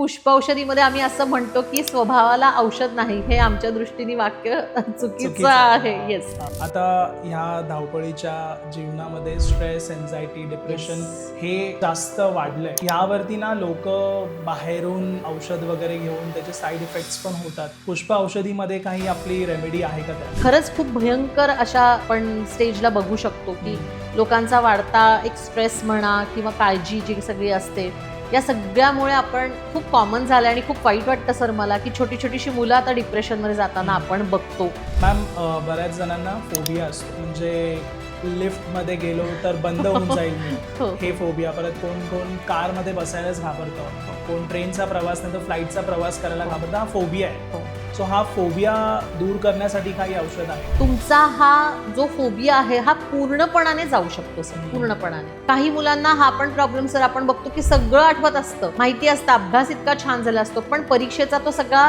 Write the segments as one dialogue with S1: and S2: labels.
S1: पुष्प औषधीमध्ये आम्ही असं म्हणतो की स्वभावाला औषध नाही, हे आमच्या दृष्टीने वाक्य चुकीचं आहे. येस.
S2: आता ह्या धावपळीच्या जीवनामध्ये स्ट्रेस, एन्झायटी, डिप्रेशन हे जास्त वाढलंय. यावरती ना लोक बाहेरून औषध वगैरे घेऊन त्याचे साईड इफेक्ट्स पण होतात. पुष्प औषधीमध्ये काही आपली रेमेडी आहे का त्या?
S1: खरंच खूप भयंकर अशा आपण स्टेजला बघू शकतो की लोकांचा वाढता एक स्ट्रेस म्हणा किंवा काळजी जी सगळी असते, या सगळ्यामुळे आपण खूप कॉमन झालं आणि खूप वाईट वाटतं सर मला की छोटी छोटीशी मुलं आता डिप्रेशनमध्ये जाताना आपण बघतो.
S2: मॅम, बऱ्याच जणांना फोबिया असतो, म्हणजे लिफ्टमध्ये गेलो तर बंद होऊन जाईल मी,
S1: हो.
S2: हे फोबिया. परत कोण कोण कारमध्ये बसायलाच घाबरतं, कोण ट्रेनचा प्रवास नाही तर फ्लाईटचा प्रवास करायला घाबरतं. हा फोबिया आहे. सो हा फोबिया दूर करण्यासाठी काही औषध आहे?
S1: तुमचा हा जो फोबिया आहे हा पूर्णपणाने जाऊ शकतो सर, पूर्णपणाने. काही मुलांना हा पण प्रॉब्लेम सर आपण बघतो की सगळं आठवत असतं, माहिती असतं, अभ्यास इतका छान झाला असतो, पण परीक्षेचा तो सगळा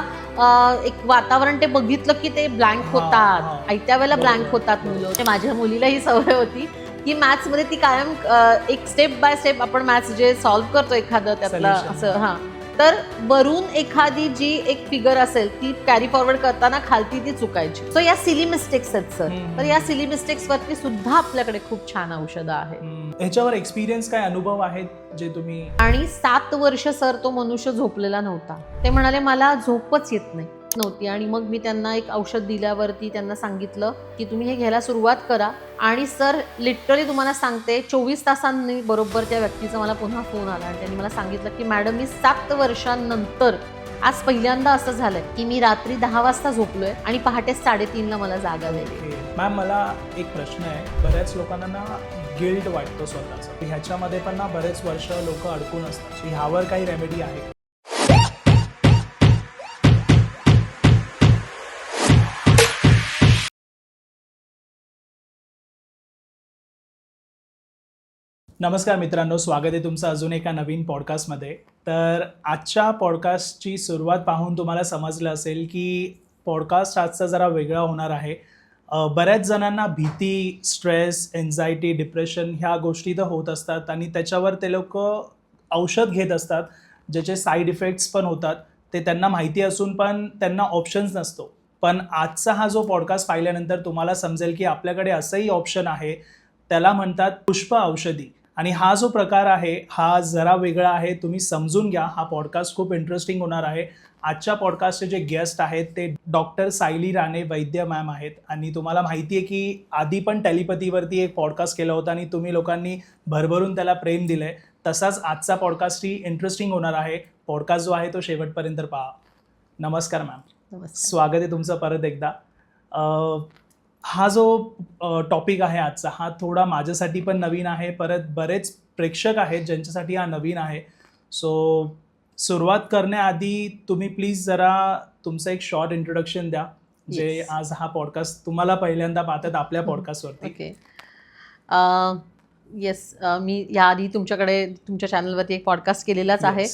S1: एक वातावरण ते बघितलं की ते ब्लँक होतात, आयत्या वेळेला ब्लँक होतात मुलं. माझ्या मुलीला ही सवय होती की मॅथ्स मध्ये ती कायम एक स्टेप बाय स्टेप आपण मॅथ्स जे सॉल्व्ह करतो एखादं त्यातला असं, हा, तर वरून एखादी जी एक फिगर असेल ती कॅरी फॉरवर्ड करताना खालती ती चुकायची. सो या सिली मिस्टेक्स आहेत सर. तर या सिली मिस्टेक्स वरती सुद्धा आपल्याकडे खूप छान औषधं आहेत.
S2: ह्याच्यावर एक्सपिरियन्स काय, अनुभव आहेत जे तुम्ही?
S1: आणि 7 वर्ष सर तो मनुष्य झोपलेला नव्हता. ते म्हणाले मला झोपच येत नव्हती आणि मग मी त्यांना एक औषध दिल्यावरती त्यांना सांगितलं की तुम्ही हे घ्यायला सुरुवात करा. आणि सर लिटरली तुम्हाला सांगते 24 तासांनी बरोबर त्या व्यक्तीचा मला पुन्हा फोन आला आणि त्यांनी मला सांगितलं की मॅडम मी 7 वर्षांनंतर आज पहिल्यांदा असं झालंय की मी रात्री 10 वाजता झोपलोय आणि पहाटे 3:30ला मला जाग आलेली.
S2: मॅम, मला एक प्रश्न आहे. बऱ्याच लोकांना ना गिल्ट वाटतो स्वतःचा, ह्याच्यामध्ये पण ना बरेच वर्ष लोक अडकून असतात. ह्यावर काही रेमेडी आहे? नमस्कार मित्रांनो, स्वागत आहे तुमचं अजून एका नवीन पॉडकास्टमध्ये. तर आजच्या पॉडकास्टची सुरुवात पाहून तुम्हाला समजलं असेल की पॉडकास्ट आजचा जरा वेगळा होणार आहे. बऱ्याच जणांना भीती, स्ट्रेस, एन्झायटी, डिप्रेशन ह्या गोष्टी तर होत असतात आणि त्याच्यावर ते लोक औषध घेत असतात ज्याचे साईड इफेक्ट्स पण होतात. ते त्यांना माहिती असून पण त्यांना ऑप्शन्स नसतो. पण आजचा हा जो पॉडकास्ट पाहिल्यानंतर तुम्हाला समजेल की आपल्याकडे असंही ऑप्शन आहे, त्याला म्हणतात पुष्प औषधी. आणि हा जो प्रकार आहे हा जरा वेगळा आहे, तुम्ही समजून घ्या. हा पॉडकास्ट खूप इंटरेस्टिंग होणार आहे. आजच्या पॉडकास्टचे जे गेस्ट आहेत ते डॉक्टर सायली राणे वैद्य मॅम आहेत. आणि तुम्हाला माहिती आहे की आधी पण टेलिपॅथीवरती एक पॉडकास्ट केला होता आणि तुम्ही लोकांनी भरभरून त्याला प्रेम दिलंय. तसाच आजचा पॉडकास्टही इंटरेस्टिंग होणार आहे. पॉडकास्ट जो आहे तो शेवटपर्यंत पहा. नमस्कार मॅम.
S1: नमस्कार.
S2: स्वागत आहे तुमचं परत एकदा. हा जो टॉपिक आहे आजचा, हा थोडा माझ्यासाठी पण नवीन आहे, परत बरेच प्रेक्षक आहेत ज्यांच्यासाठी हा नवीन आहे. सो सुरुवात करण्याआधी तुम्ही प्लीज जरा तुमचं एक शॉर्ट इंट्रोडक्शन द्या, जे आज हा पॉडकास्ट तुम्हाला पहिल्यांदा पाहतात आपल्या पॉडकास्टवरती.
S1: ओके. येस, मी याआधी तुमच्याकडे तुमच्या चॅनलवरती एक पॉडकास्ट केलेलाच आहे.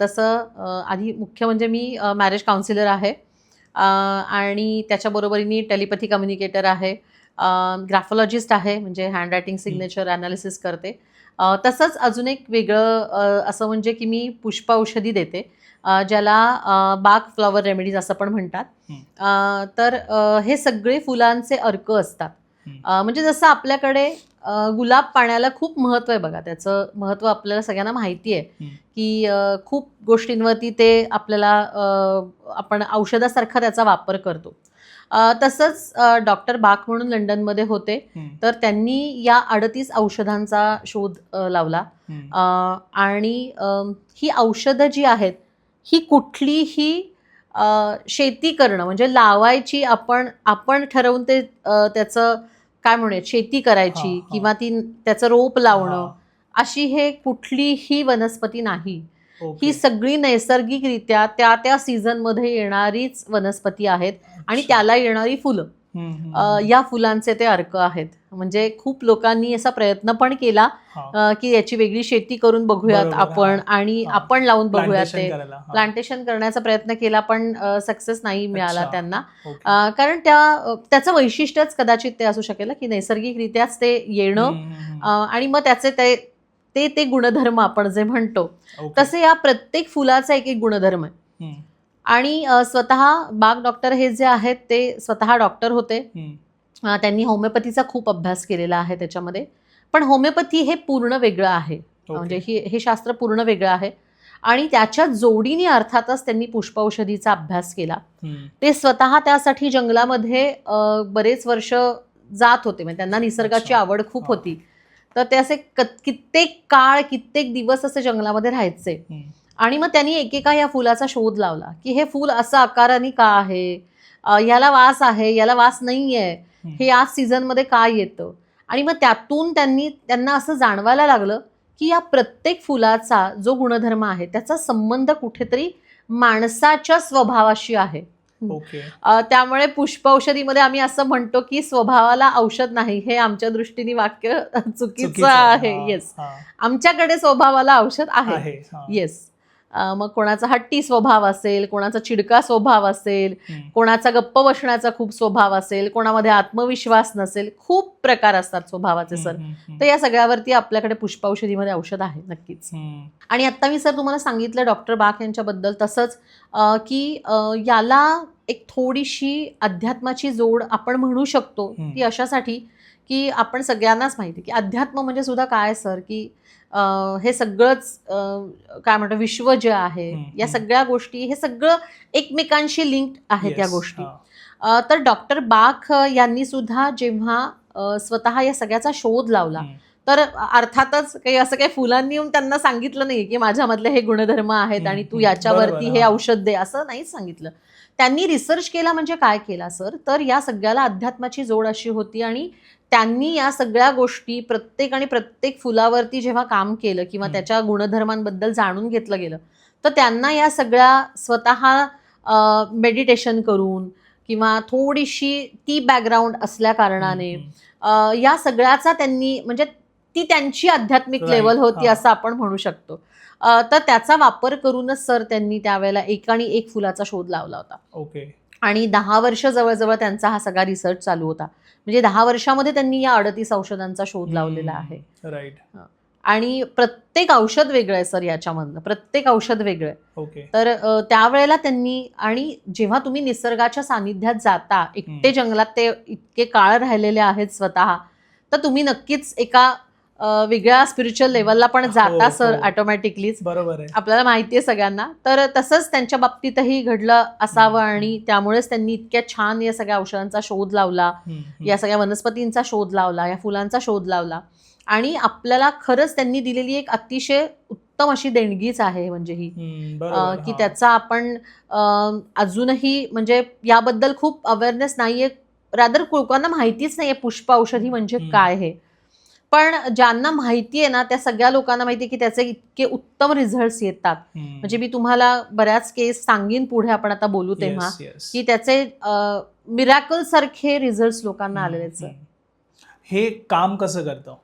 S1: तसं आधी मुख्य म्हणजे मी मॅरेज काउन्सिलर आहे आणि त्याच्याबरोबरीने टेलिपॅथी कम्युनिकेटर आहे, ग्राफोलॉजिस्ट आहे, म्हणजे हँडरायटिंग सिग्नेचर ॲनालिसिस करते. तसंच अजून एक वेगळं असं म्हणजे की मी पुष्प औषधी देते, ज्याला बाग फ्लॉवर रेमेडीज असं पण म्हणतात. तर हे सगळे फुलांचे अर्क असतात. म्हणजे जसं आपल्याकडे गुलाब पाण्याला खूप महत्त्व आहे बघा, त्याचं महत्त्व आपल्याला सगळ्यांना माहिती आहे की खूप गोष्टींवरती ते आपल्याला आपण औषधासारखा त्याचा वापर करतो. तसंच डॉक्टर बाक म्हणून लंडनमध्ये होते, तर त्यांनी या 38 औषधांचा शोध लावला. आणि ही औषधं जी आहेत ही कुठलीही शेती करणं म्हणजे लावायची, आपण ठरवून ते त्याचं काय म्हणूयात शेती करायची किंवा त्याचं रोप लावणं, अशी हे कुठलीही वनस्पती नाही. ही सगळी नैसर्गिकरित्या त्या त्या सीझनमध्ये येणारीच वनस्पती आहेत आणि त्याला येणारी फुलं, या फुलांचे ते अर्क आहेत. म्हणजे खूप लोकांनी असा प्रयत्न पण केला की याची वेगळी शेती करून बघूयात आपण आणि आपण लावून बघूयात. ते प्लांटेशन करण्याचा प्रयत्न केला पण सक्सेस नाही मिळाला त्यांना. कारण त्याचं वैशिष्ट्यच कदाचित ते असू शकेल की नैसर्गिकरित्याच ते येणं आणि मग त्याचे ते ते गुणधर्म आपण जे म्हणतो
S2: ओके.
S1: तसे या प्रत्येक फुलाचा एक एक गुणधर्म आहे.
S2: हम्म,
S1: आणि स्वतः बाग डॉक्टर हे जे आहेत ते स्वतः डॉक्टर होते.
S2: हम्म,
S1: त्यांनी होमिओपॅथीचा खूप अभ्यास केलेला आहे त्याच्यामध्ये. पण होमिओपॅथी हे पूर्ण वेगळं आहे. म्हणजे हे शास्त्र पूर्ण वेगळं आहे. आणि त्याच्या जोडीने अर्थातच त्यांनी पुष्पौषधीचा अभ्यास केला.
S2: हम्म,
S1: ते स्वतः त्यासाठी जंगलामध्ये बरेच वर्ष जात होते. म्हणजे त्यांना निसर्गाची
S2: अच्छा.
S1: आवड खूप
S2: हा.
S1: होती. तर ते असे कित्येक काळ कित्येक दिवस असे जंगलामध्ये राहायचे.
S2: हम्म,
S1: आणि मग त्यांनी एकेका या फुलाचा शोध लावला की हे फूल असं आकाराने का आहे, याला वास आहे, याला वास नाही आहे,
S2: हम्म,
S1: हे या सीझनमध्ये का येतं. आणि मग त्यातून त्यांना असं जाणवायला लागलं की या प्रत्येक फुलाचा जो गुणधर्म आहे त्याचा संबंध कुठेतरी माणसाच्या स्वभावाशी आहे.
S2: ओके.
S1: त्यामुळे पुष्पौषधीमध्ये आम्ही असं म्हणतो की स्वभावाला औषध नाही, हे आमच्या दृष्टीने वाक्य चुकीचं आहे.
S2: हा,
S1: येस,
S2: हा,
S1: आमच्याकडे स्वभावाला औषध आहे.
S2: आहे. हा.
S1: येस. मग कोणाचा हट्टी स्वभाव असेल, कोणाचा चिडका स्वभाव असेल,
S2: हम्म,
S1: कोणाचा गप्प बसण्याचा खूप स्वभाव असेल, कोणामध्ये आत्मविश्वास नसेल, खूप प्रकार असतात स्वभावाचे सर.
S2: हम्म, हम्म,
S1: तर या सगळ्यावरती आपल्याकडे पुष्पौषधीमध्ये औषध आहे नक्कीच.
S2: हम्म,
S1: आणि आत्ता मी सर तुम्हाला सांगितलं डॉक्टर बाग यांच्याबद्दल तसंच की याला एक थोडीशी अध्यात्माची जोड आपण म्हणू शकतो. ती अशासाठी की आपण सगळ्यांनाच माहिती की अध्यात्म म्हणजे सुद्धा काय सर, की हे सगळंच काय म्हणतो विश्व जे आहे, या सगळ्या गोष्टी, हे सगळं एकमेकांशी लिंक्ड आहेत या
S2: Yes,
S1: गोष्टी.
S2: हा.
S1: तर डॉक्टर बाग यांनी सुद्धा जेव्हा स्वतः या सगळ्याचा शोध लावला, तर अर्थातच काही असं काही फुलांनी येऊन त्यांना सांगितलं नाही की माझ्यामधले हे गुणधर्म आहेत आणि तू याच्यावरती हे औषध दे, असं नाहीच सांगितलं. त्यांनी रिसर्च केला. म्हणजे काय केला सर, तर या सगळ्याला अध्यात्माची जोड अशी होती आणि त्यांनी या सगळ्या गोष्टी प्रत्येक फुलावरती जेव्हा काम केलं किंवा त्याच्या गुणधर्मांबद्दल जाणून घेतलं गेलं, तर त्यांना या सगळ्या स्वतः मेडिटेशन करून किंवा थोडीशी ती बॅकग्राऊंड असल्या कारणाने या सगळ्याचा त्यांनी म्हणजे ती त्यांची आध्यात्मिक लेवल होती असं आपण म्हणू शकतो. तर त्याचा वापर करूनच सर त्यांनी त्यावेळेला एक आणि एक फुलाचा शोध लावला होता.
S2: ओके.
S1: आणि 10 वर्ष जवळजवळ त्यांचा हा सगळा रिसर्च चालू होता. म्हणजे 10 वर्षामध्ये त्यांनी या 38 औषधांचा शोध लावलेला आहे.
S2: राईट.
S1: आणि प्रत्येक औषध वेगळं आहे सर याच्यामधनं, प्रत्येक औषध वेगळं आहे.
S2: ओके.
S1: तर त्यावेळेला त्यांनी, आणि जेव्हा तुम्ही निसर्गाच्या सानिध्यात जाता, एकटे जंगलात ते इतके काळ राहिलेले आहेत स्वतः, तर तुम्ही नक्कीच एका वेगळ्या स्पिरिच्युअल लेवलला पण जाता सर ऑटोमॅटिकलीच.
S2: बरोबर आहे.
S1: आपल्याला माहिती आहे सगळ्यांना. तर तसंच त्यांच्या बाबतीतही घडलं असावं आणि त्यामुळेच त्यांनी इतक्या छान या सगळ्या औषधांचा शोध लावला, या सगळ्या वनस्पतींचा शोध लावला, या फुलांचा शोध लावला. आणि आपल्याला खरंच त्यांनी दिलेली एक अतिशय उत्तम अशी देणगीच आहे म्हणजे ही, की त्याचा आपण अजूनही म्हणजे याबद्दल खूप अवेअरनेस नाहीये, रादर लोकांना माहितीच नाहीये पुष्प औषधी म्हणजे काय हे. पण ज्यांना माहिती आहे ना, त्या सगळ्या लोकांना माहिती आहे की त्याचे इतके उत्तम रिझल्ट्स येतात. म्हणजे मी तुम्हाला बऱ्याच केस सांगीन पुढे आपण आता बोलू तेव्हा, की त्याचे मिरॅकल सारखे रिझल्ट्स लोकांना आलेले आहेत.
S2: हे काम कसं करतं?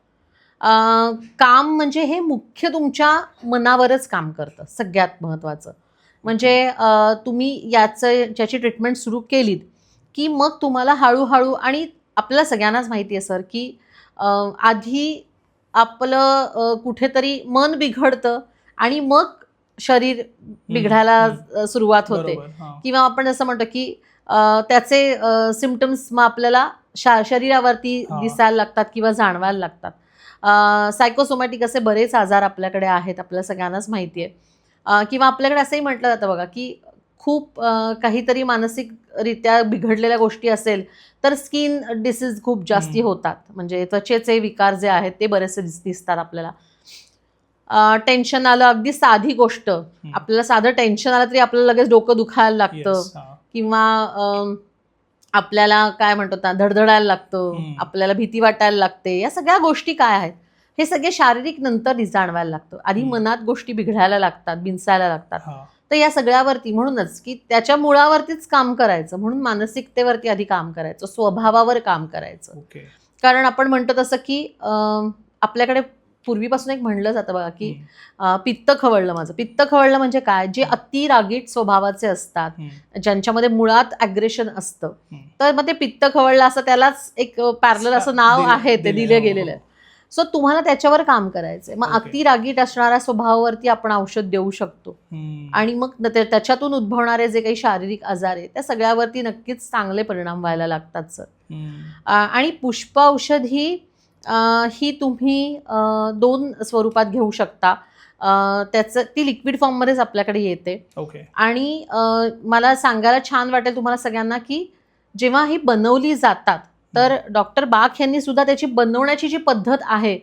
S1: काम म्हणजे हे मुख्य तुमच्या मनावरच काम करतं, सगळ्यात महत्त्वाचं. म्हणजे तुम्ही ज्याची ट्रीटमेंट सुरू केलीत की मग तुम्हाला हळूहळू, आणि आपल्याला सगळ्यांनाच माहिती आहे सर की आधी आपलं कुठेतरी मन बिघडतं आणि मग शरीर बिघडायला सुरुवात होते. किंवा आपण असं म्हणतो की त्याचे सिम्पटम्स मग आपल्याला शरीरावरती दिसायला लागतात किंवा जाणवायला लागतात. सायकोसोमॅटिक असे बरेच आजार आपल्याकडे आहेत, आपल्याला सगळ्यांनाच माहिती आहे. किंवा आपल्याकडे असंही म्हटलं जातं बघा की खूप काहीतरी मानसिकरित्या बिघडलेल्या गोष्टी असेल तर स्किन डिसीज खूप जास्ती होतात. म्हणजे त्वचेचे विकार जे आहेत ते बरेचसे दिसतात आपल्याला. टेन्शन आलं, अगदी साधी गोष्ट, आपल्याला साधं टेन्शन आलं तरी आपल्याला लगेच डोकं दुखायला लागतं, किंवा आपल्याला काय म्हणतो धडधडायला लागतं, आपल्याला भीती वाटायला लागते. या सगळ्या गोष्टी काय आहेत, हे सगळे शारीरिक नंतर जाणवायला लागतं. आधी मनात गोष्टी बिघडायला लागतात, बिनसायला लागतात. तर या सगळ्यावरती म्हणूनच की त्याच्या मुळावरतीच काम करायचं, म्हणून मानसिकतेवरती आधी काम करायचं, स्वभावावर काम करायचं. कारण आपण म्हणतो तसं की आपल्याकडे पूर्वीपासून एक म्हणलं जातं बघा की पित्त खवळलं माझं. पित्त खवळलं म्हणजे काय, जे अति रागीट स्वभावाचे असतात, ज्यांच्यामध्ये मुळात ॲग्रेशन असतं, तर मग ते पित्त खवळलं असं त्यालाच एक पॅरलल असं नाव आहे, ते दिलं गेलेलं आहे. सो तुम्हाला त्याच्यावर काम करायचंय. मग
S2: Okay.
S1: अति रागीट असणाऱ्या स्वभावावरती आपण औषध देऊ शकतो आणि मग त्याच्यातून उद्भवणारे जे काही शारीरिक आजार आहे त्या सगळ्यावरती नक्कीच चांगले परिणाम व्हायला लागतात सर. आणि पुष्प औषध ही तुम्ही 2 स्वरूपात घेऊ शकता. त्याचं ती लिक्विड फॉर्ममध्येच आपल्याकडे येते.
S2: ओके.
S1: आणि मला सांगायला छान वाटेल तुम्हाला सगळ्यांना की जेव्हा ही बनवली जातात तर डॉक्टर बाख यांनी सुद्धा त्याची बनवण्याची जी पद्धत आहे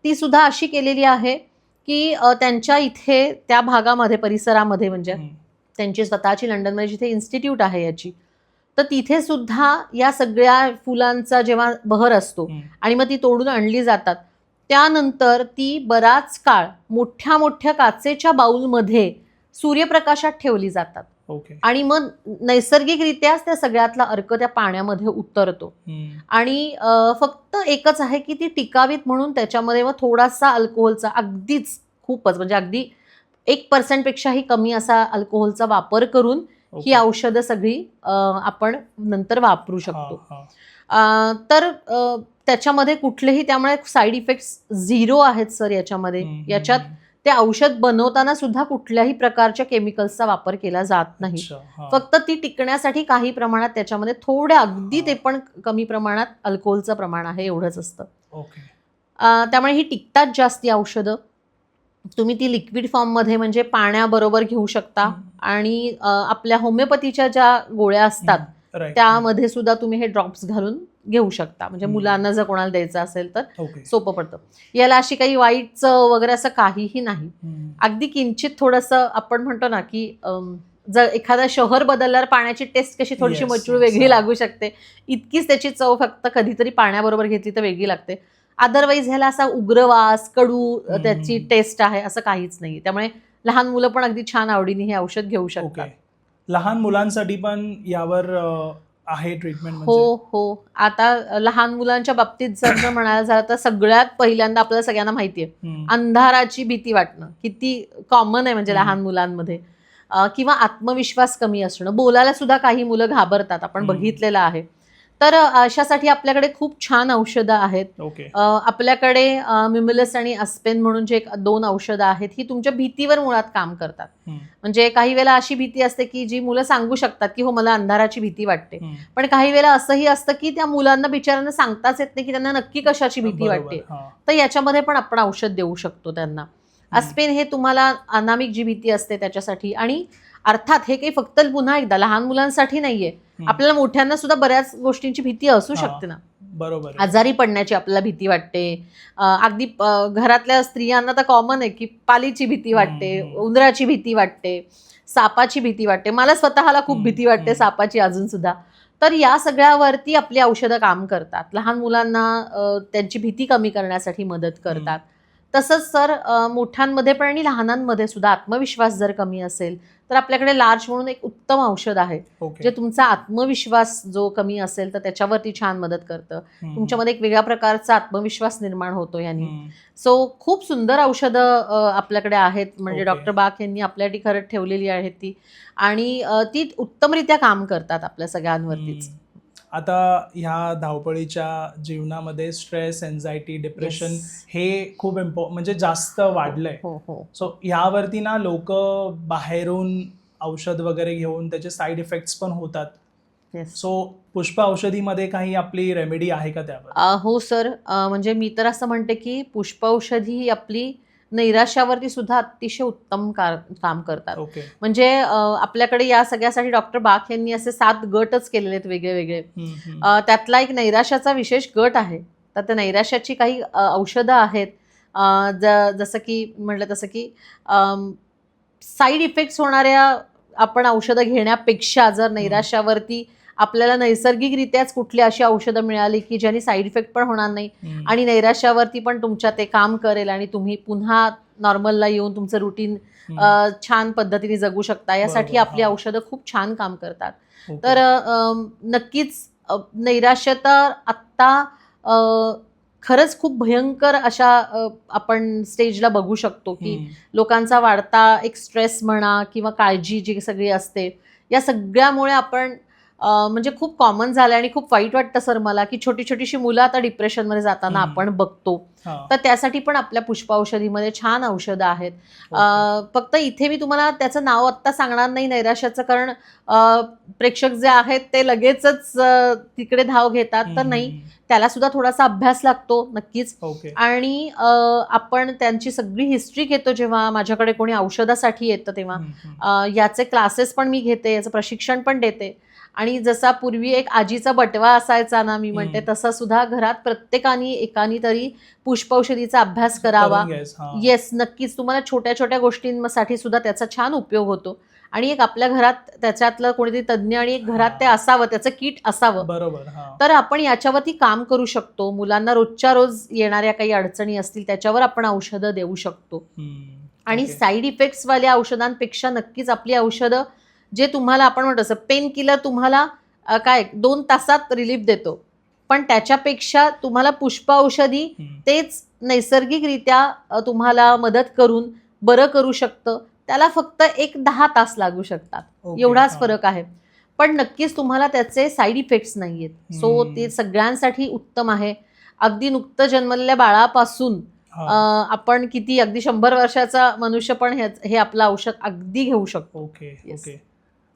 S1: ती सुद्धा अशी केलेली आहे की त्यांच्या इथे त्या भागामध्ये परिसरामध्ये म्हणजे त्यांची स्वतःची लंडनमध्ये जिथे इन्स्टिट्यूट आहे याची, तर तिथे सुद्धा या सगळ्या फुलांचा जेव्हा बहर असतो आणि मग ती तोडून आणली जातात त्यानंतर ती बराच काळ मोठ्या मोठ्या काचेच्या बाउलमध्ये सूर्यप्रकाशात ठेवली जातात.
S2: ओके.
S1: आणि मग नैसर्गिकरित्याच त्या सगळ्यातला अर्क त्या पाण्यामध्ये उतरतो. आणि फक्त एकच आहे की ती टिकावीत म्हणून त्याच्यामध्ये मग थोडासा अल्कोहोलचा अगदीच खूपच म्हणजे अगदी 1% पेक्षाही कमी असा अल्कोहोलचा वापर करून ही औषधं सगळी आपण नंतर वापरू शकतो. तर त्याच्यामध्ये कुठलेही त्यामुळे साईड इफेक्ट्स 0 आहेत सर याच्यामध्ये. याच्यात ते औषध बनवताना सुद्धा कुठल्याही प्रकारच्या केमिकल्सचा वापर केला जात नाही. फक्त ती टिकण्यासाठी काही प्रमाणात त्याच्यामध्ये थोड्या अगदी ते पण कमी प्रमाणात अल्कोहोलचं प्रमाण आहे एवढंच असतं. त्यामुळे ही टिकतात जास्त औषधं. तुम्ही ती लिक्विड फॉर्ममध्ये म्हणजे पाण्याबरोबर घेऊ शकता आणि आपल्या होमिओपॅथीच्या ज्या गोळ्या असतात त्यामध्ये सुद्धा तुम्ही हे ड्रॉप्स घालून घेऊ शकता. म्हणजे मुलांना जर कोणाला द्यायचं असेल तर सोपं पडतं. याला अशी काही वाईट चव वगैरे असं काहीही नाही. अगदी किंचित थोडंसं आपण म्हणतो ना की जर एखादा शहर बदलल्यावर पाण्याची टेस्ट कशी थोडीशी मचूळ वेगळी लागू शकते, इतकीच त्याची चव फक्त कधीतरी पाण्याबरोबर घेतली तर वेगळी लागते. अदरवाईज ह्याला असा उग्रवास कडू त्याची टेस्ट आहे असं काहीच नाही. त्यामुळे लहान मुलं पण अगदी छान आवडीने हे औषध घेऊ शकतात.
S2: लहान मुलांसाठी पण यावर आहे ट्रीटमेंट?
S1: हो. आता लहान मुलांच्या बाबतीत जर म्हणायला झालं तर सगळ्यात पहिल्यांदा आपल्याला सगळ्यांना माहिती आहे अंधाराची भीती वाटणं किती कॉमन आहे म्हणजे लहान मुलांमध्ये. किंवा आत्मविश्वास कमी असणं, बोलायला सुद्धा काही मुलं घाबरतात, आपण बघितलेलं आहे. तर अशासाठी आपल्याकडे खूप छान औषधं आहेत. आपल्याकडे मिमुलस आणि अस्पेन म्हणून जे 2 औषधं आहेत ही तुमच्या भीतीवर मुळात काम करतात. म्हणजे काही वेळेला अशी भीती असते की जी मुलं सांगू शकतात की हो मला अंधाराची भीती वाटते, पण काही वेळेला असंही असतं की त्या मुलांना बिचारांना सांगताच येत नाही की त्यांना नक्की कशाची भीती वाटते. तर याच्यामध्ये पण आपण औषध देऊ शकतो त्यांना. अस्पेन हे तुम्हाला अनामिक जी भीती असते त्याच्यासाठी. आणि अर्थात हे काही फक्त पुन्हा एकदा लहान मुलांसाठी नाहीये, आपल्याला मोठ्यांना सुद्धा बऱ्याच गोष्टींची भीती असू शकते ना.
S2: बरोबर.
S1: आजारी पडण्याची आपल्याला भीती वाटते. अगदी घरातल्या स्त्रियांना तर कॉमन आहे की पालीची भीती वाटते, उंदराची भीती वाटते, सापाची भीती वाटते. मला स्वतःला खूप भीती वाटते सापाची अजून सुद्धा. तर या सगळ्यावरती आपली औषधं काम करतात. लहान मुलांना त्यांची भीती कमी करण्यासाठी मदत करतात. तसंच सर मोठ्यांमध्ये पण आणि लहानांमध्ये सुद्धा आत्मविश्वास जर कमी असेल तर आपल्याकडे लार्ज म्हणून एक उत्तम औषध आहे जे तुमचा आत्मविश्वास जो कमी असेल तर त्याच्यावरती छान मदत करतं. तुमच्यामध्ये एक वेगळ्या प्रकारचा आत्मविश्वास निर्माण होतो यांनी. सो खूप सुंदर औषधं आपल्याकडे आहेत. म्हणजे डॉक्टर बाख यांनी आपल्यासाठी खरं ठेवलेली आहेत ती, आणि ती उत्तमरित्या काम करतात आपल्या सगळ्यांवरतीच.
S2: आता ह्या धावपळीच्या जीवनामध्ये स्ट्रेस, एन्झायटी, डिप्रेशन हे खूप म्हणजे जास्त वाढलंय. सो यावरती ना लोक बाहेरून औषध वगैरे घेऊन त्याचे साईड इफेक्ट्स पण होतात. सो पुष्प औषधीमध्ये काही आपली रेमेडी आहे का त्यावर?
S1: हो सर, म्हणजे मी तर असं म्हणते की पुष्प औषधी ही आपली नैराश्यावरती सुद्धा अतिशय उत्तम काम करतात. म्हणजे आपल्याकडे या सगळ्यासाठी डॉक्टर बाख यांनी असे 7 गटच केलेले आहेत वेगळे वेगळे. त्यातला एक नैराश्याचा विशेष गट आहे. तर त्या नैराश्याची काही औषधं आहेत. जसं की म्हटलं तसं की साईड इफेक्ट्स होणाऱ्या आपण औषधं घेण्यापेक्षा जर नैराश्यावरती आपल्याला नैसर्गिकरित्याच कुठली अशी औषधं मिळाली की ज्यांनी साईड इफेक्ट पण होणार नाही आणि नैराश्यावरती पण तुमच्या ते काम करेल आणि तुम्ही पुन्हा नॉर्मलला येऊन तुमचं रुटीन छान पद्धतीने जगू शकता, यासाठी आपली औषधं खूप छान काम करतात. तर नक्कीच नैराश्य तर आत्ता खरंच खूप भयंकर अशा आपण स्टेजला बघू शकतो की लोकांचा वाढता एक स्ट्रेस म्हणा किंवा काळजी जी सगळी असते, या सगळ्यामुळे आपण म्हणजे खूप कॉमन झालं आणि खूप वाईट वाटतं सर मला की छोटी छोटीशी मुलं आता डिप्रेशनमध्ये जाताना आपण बघतो. तर त्यासाठी पण आपल्या पुष्प औषधीमध्ये छान औषधं आहेत. फक्त इथे मी तुम्हाला त्याचं नाव आत्ता सांगणार नाही नैराश्याचं, कारण प्रेक्षक जे आहेत ते लगेचच तिकडे धाव घेतात. तर नाही, त्याला सुद्धा थोडासा अभ्यास लागतो नक्कीच. आणि आपण त्यांची सगळी हिस्ट्री घेतो जेव्हा माझ्याकडे कोणी औषधासाठी येतं तेव्हा. याचे क्लासेस पण मी घेते, याचं प्रशिक्षण पण देते. आणि जसा पूर्वी एक आजीचा बटवा असायचा ना, मी म्हणते तसा सुद्धा घरात प्रत्येकाने एकानी तरी पुष्प औषधीचा अभ्यास करावा. येस, नक्कीच. तुम्हाला छोट्या छोट्या गोष्टींसाठी सुद्धा त्याचा छान उपयोग होतो. आणि एक आपल्या घरात त्याच्यातलं कोणीतरी तज्ज्ञ आणि एक घरात ते असावं, त्याचं किट असावं.
S2: बरोबर.
S1: तर आपण याच्यावरती काम करू शकतो. मुलांना रोजच्या रोज येणाऱ्या काही अडचणी असतील त्याच्यावर आपण औषधं देऊ शकतो. आणि साईड इफेक्ट्स वाल्या औषधांपेक्षा नक्कीच आपली औषधं जे तुम्हाला आपण म्हणतो असं पेन किलर तुम्हाला 2 तासात रिलीफ देतो, पण त्याच्यापेक्षा तुम्हाला पुष्प औषधी तेच नैसर्गिकरित्या तुम्हाला मदत करून बरं करू शकतं. त्याला फक्त 10 तास लागू शकतात, एवढाच फरक आहे. पण नक्कीच तुम्हाला त्याचे साईड इफेक्ट्स नाही आहेत. सो ते सगळ्यांसाठी उत्तम आहे. अगदी नुकतं जन्मलेल्या बाळापासून आपण किती अगदी 100 वर्षाचा मनुष्य पण हे आपलं औषध अगदी घेऊ शकतो.
S2: ओके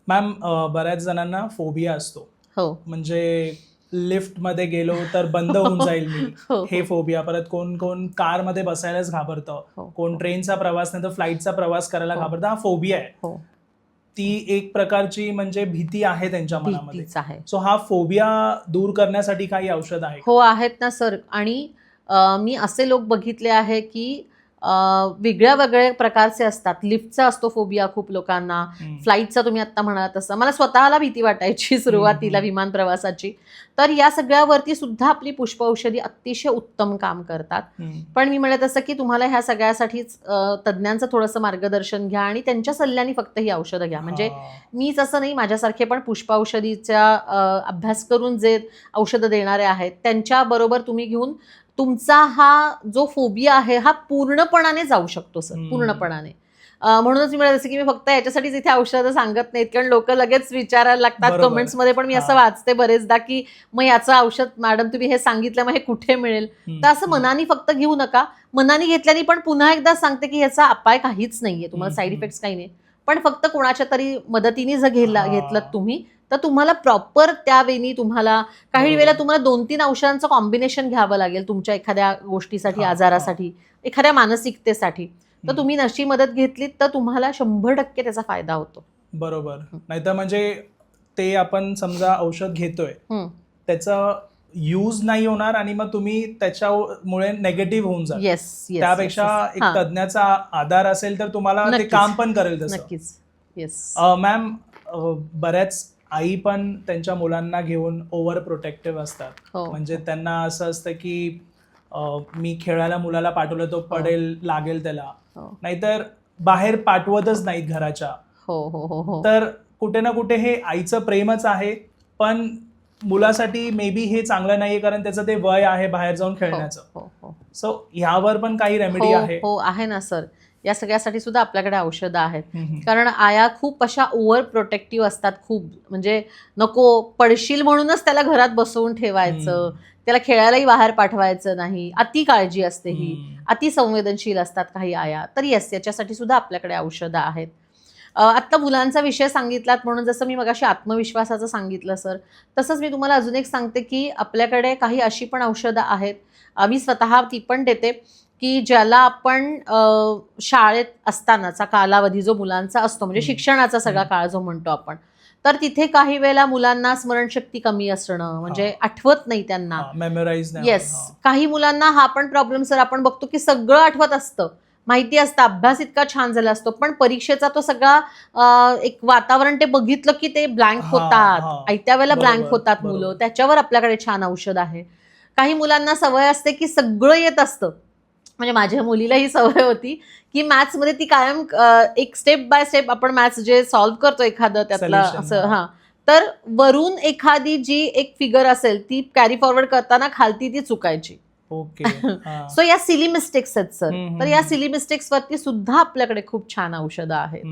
S2: मॅम, बऱ्याच जणांना फोबिया असतो. म्हणजे लिफ्टमध्ये गेलो तर बंद होऊन जाईल मी, हे फोबिया. परत कोण कारमध्ये बसायलाच घाबरतं, कोण ट्रेनचा प्रवास नाही तर फ्लाईटचा प्रवास करायला घाबरतं. हा फोबिया आहे. ती एक प्रकारची म्हणजे भीती आहे त्यांच्या मनामध्ये. सो हा फोबिया दूर करण्यासाठी काही औषध आहे?
S1: हो, आहेत ना सर. आणि मी असे लोक बघितले आहे की वेगळ्या वेगळ्या प्रकारचे असतात. लिफ्टचा असतो फोबिया खूप लोकांना, फ्लाईटचा तुम्ही आता म्हणालात तसं. मला स्वतःला भीती वाटायची सुरुवातीला विमान प्रवासाची. तर या सगळ्यावरती सुद्धा आपली पुष्प औषधी अतिशय उत्तम काम करतात. पण मी म्हणत असं की तुम्हाला ह्या सगळ्यासाठीच तज्ज्ञांचं थोडंसं मार्गदर्शन घ्या आणि त्यांच्या सल्ल्याने फक्त ही औषधं घ्या. म्हणजे मीच असं नाही, माझ्यासारखे पण पुष्प औषधीचा अभ्यास करून जे औषधं देणारे आहेत त्यांच्याबरोबर तुम्ही घेऊन तुमचा हा जो फोबिया आहे हा पूर्णपणाने जाऊ शकतो सर, पूर्णपणाने. म्हणूनच मी म्हणत असं की मी फक्त याच्यासाठीच इथे औषधं सांगत नाहीत, कारण लोक लगेच विचारायला लागतात कमेंट्समध्ये. पण मी असं वाचते बरेचदा की मग याचं औषध मॅडम तुम्ही हे सांगितलं, मग हे कुठे मिळेल? तर असं मनाने फक्त घेऊ नका. मनाने घेतल्याने पण पुन्हा एकदा सांगते की याचा अपाय काहीच नाहीये, तुम्हाला साईड इफेक्ट्स काही नाही. पण फक्त कोणाच्या तरी मदतीने जर घेतलं तुम्ही तर तुम्हाला प्रॉपर त्या वेळी तुम्हाला काही वेळेला तुम्हाला 2-3 औषधांचं कॉम्बिनेशन घ्यावं लागेल तुमच्या एखाद्या गोष्टीसाठी, आजारासाठी, एखाद्या मानसिकतेसाठी. तर तुम्ही नशी मदत घेतलीत तर तुम्हाला 100% त्याचा फायदा होतो.
S2: बरोबर. नाहीतर म्हणजे ते आपण समजा औषध घेतोय, त्याचा यूज नाही होणार आणि मग तुम्ही त्याच्यामुळे नेगेटिव्ह होऊन जाल. त्यापेक्षा एक तज्ञाचा आधार असेल तर तुम्हाला ते काम पण करेल तसं.
S1: नक्कीच.
S2: मॅम, बऱ्याच आई पण त्यांच्या मुलांना घेऊन ओव्हर प्रोटेक्टिव्ह असतात. म्हणजे त्यांना असं असतं की मी खेळायला मुलाला पाठवलं तो पडेल, लागेल त्याला, नाहीतर बाहेर पाठवतच नाहीत घराच्या. तर कुठे ना कुठे हे आईचं प्रेमच आहे, पण मुलासाठी मे बी हे चांगलं नाहीये, कारण त्याचं ते वय आहे बाहेर जाऊन खेळण्याचं. सो ह्यावर पण काही रेमेडी आहे?
S1: हो आहे ना सर. या सगळ्यासाठी सुद्धा आपल्याकडे औषधं आहेत. कारण आया खूप अशा ओव्हर प्रोटेक्टिव्ह असतात. खूप म्हणजे नको पडशील म्हणूनच त्याला घरात बसवून ठेवायचं, त्याला खेळायलाही बाहेर पाठवायचं नाही. अति काळजी असते ही, अति संवेदनशील असतात काही आया. तर येस, याच्यासाठी सुद्धा आपल्याकडे औषधं आहेत. आत्ता मुलांचा विषय सांगितलात म्हणून जसं मी मगाशी आत्मविश्वासाचं सांगितलं सर, तसंच मी तुम्हाला अजून एक सांगते की आपल्याकडे काही अशी पण औषधं आहेत, मी स्वतः ती पण देते, की ज्याला आपण शाळेत असतानाचा कालावधी जो मुलांचा असतो, म्हणजे शिक्षणाचा सगळा काळ जो म्हणतो आपण, तर तिथे काही वेळेला मुलांना स्मरणशक्ती कमी असणं, म्हणजे आठवत नाही त्यांना,
S2: मेमोराइज नाही.
S1: येस, काही मुलांना हा पण प्रॉब्लेम सर आपण बघतो की सगळं आठवत असतं, माहिती असतं, अभ्यास इतका छान झाला असतो, पण परीक्षेचा तो सगळा एक वातावरण ते बघितलं की ते ब्लँक होतात, आयत्या वेळेला ब्लँक होतात मुलं. त्याच्यावर आपल्याकडे छान औषध आहे. काही मुलांना सवय असते की सगळं येत असतं, म्हणजे माझ्या मुलीला ही सवय होती की मॅथ्समध्ये ती कायम एक स्टेप बाय स्टेप आपण मॅथ्स जे सॉल्व्ह करतो एखादं त्यातलं असं, तर वरून एखादी जी एक फिगर असेल ती कॅरी फॉरवर्ड करताना खालती ती चुकायची.
S2: ओके.
S1: सो या सिली मिस्टेक्स आहेत सर.
S2: हम्म,
S1: तर या
S2: हम्म.
S1: सिली मिस्टेक्स वरती सुद्धा आपल्याकडे खूप छान औषधं आहेत.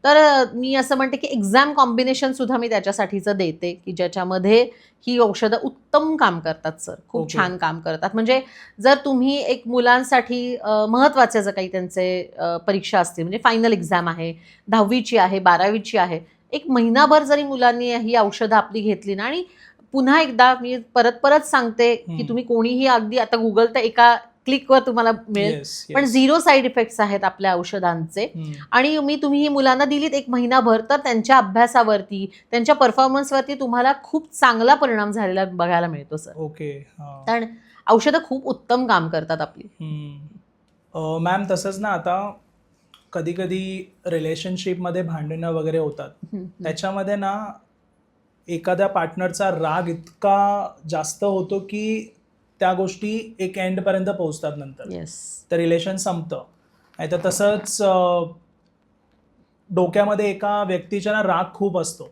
S1: तर मी असं म्हणते की एक्झाम कॉम्बिनेशन सुद्धा मी त्याच्यासाठीचं देते की ज्याच्यामध्ये ही औषधं उत्तम काम करतात सर, खूप
S2: Okay.
S1: छान काम करतात. म्हणजे जर तुम्ही एक मुलांसाठी महत्त्वाचे जर काही त्यांचे परीक्षा असतील, म्हणजे फायनल एक्झाम आहे, 10वीची आहे, 12वीची आहे, एक महिनाभर जरी मुलांनी ही औषधं आपली घेतली ना, आणि पुन्हा एकदा मी परत परत सांगते की तुम्ही कोणीही अगदी आता गुगल तर एका क्लिकवर तुम्हाला मिळेल,
S2: Yes,
S1: पण
S2: yes.
S1: 0 साईड इफेक्ट्स आहेत आपल्या औषधांचे.
S2: हम्म.
S1: आणि तुम्ही ही मुलांना दिलीत एक महिनाभर, तर त्यांच्या अभ्यासावरती, त्यांच्या परफॉर्मन्सवरती तुम्हाला खूप चांगला परिणाम झालेला बघायला मिळतो सर.
S2: ओके.
S1: कारण औषधं खूप उत्तम काम करतात आपली.
S2: मॅम तसंच ना, आता कधी कधी रिलेशनशिपमध्ये भांडणं वगैरे होतात, त्याच्यामध्ये ना एखाद्या पार्टनरचा राग इतका जास्त होतो की त्या गोष्टी एक एंडपर्यंत पोहोचतात नंतर,
S1: येस.
S2: तर रिलेशन संपतं. नाही तर तसंच डोक्यामध्ये एका व्यक्तीच्या ना राग खूप असतो,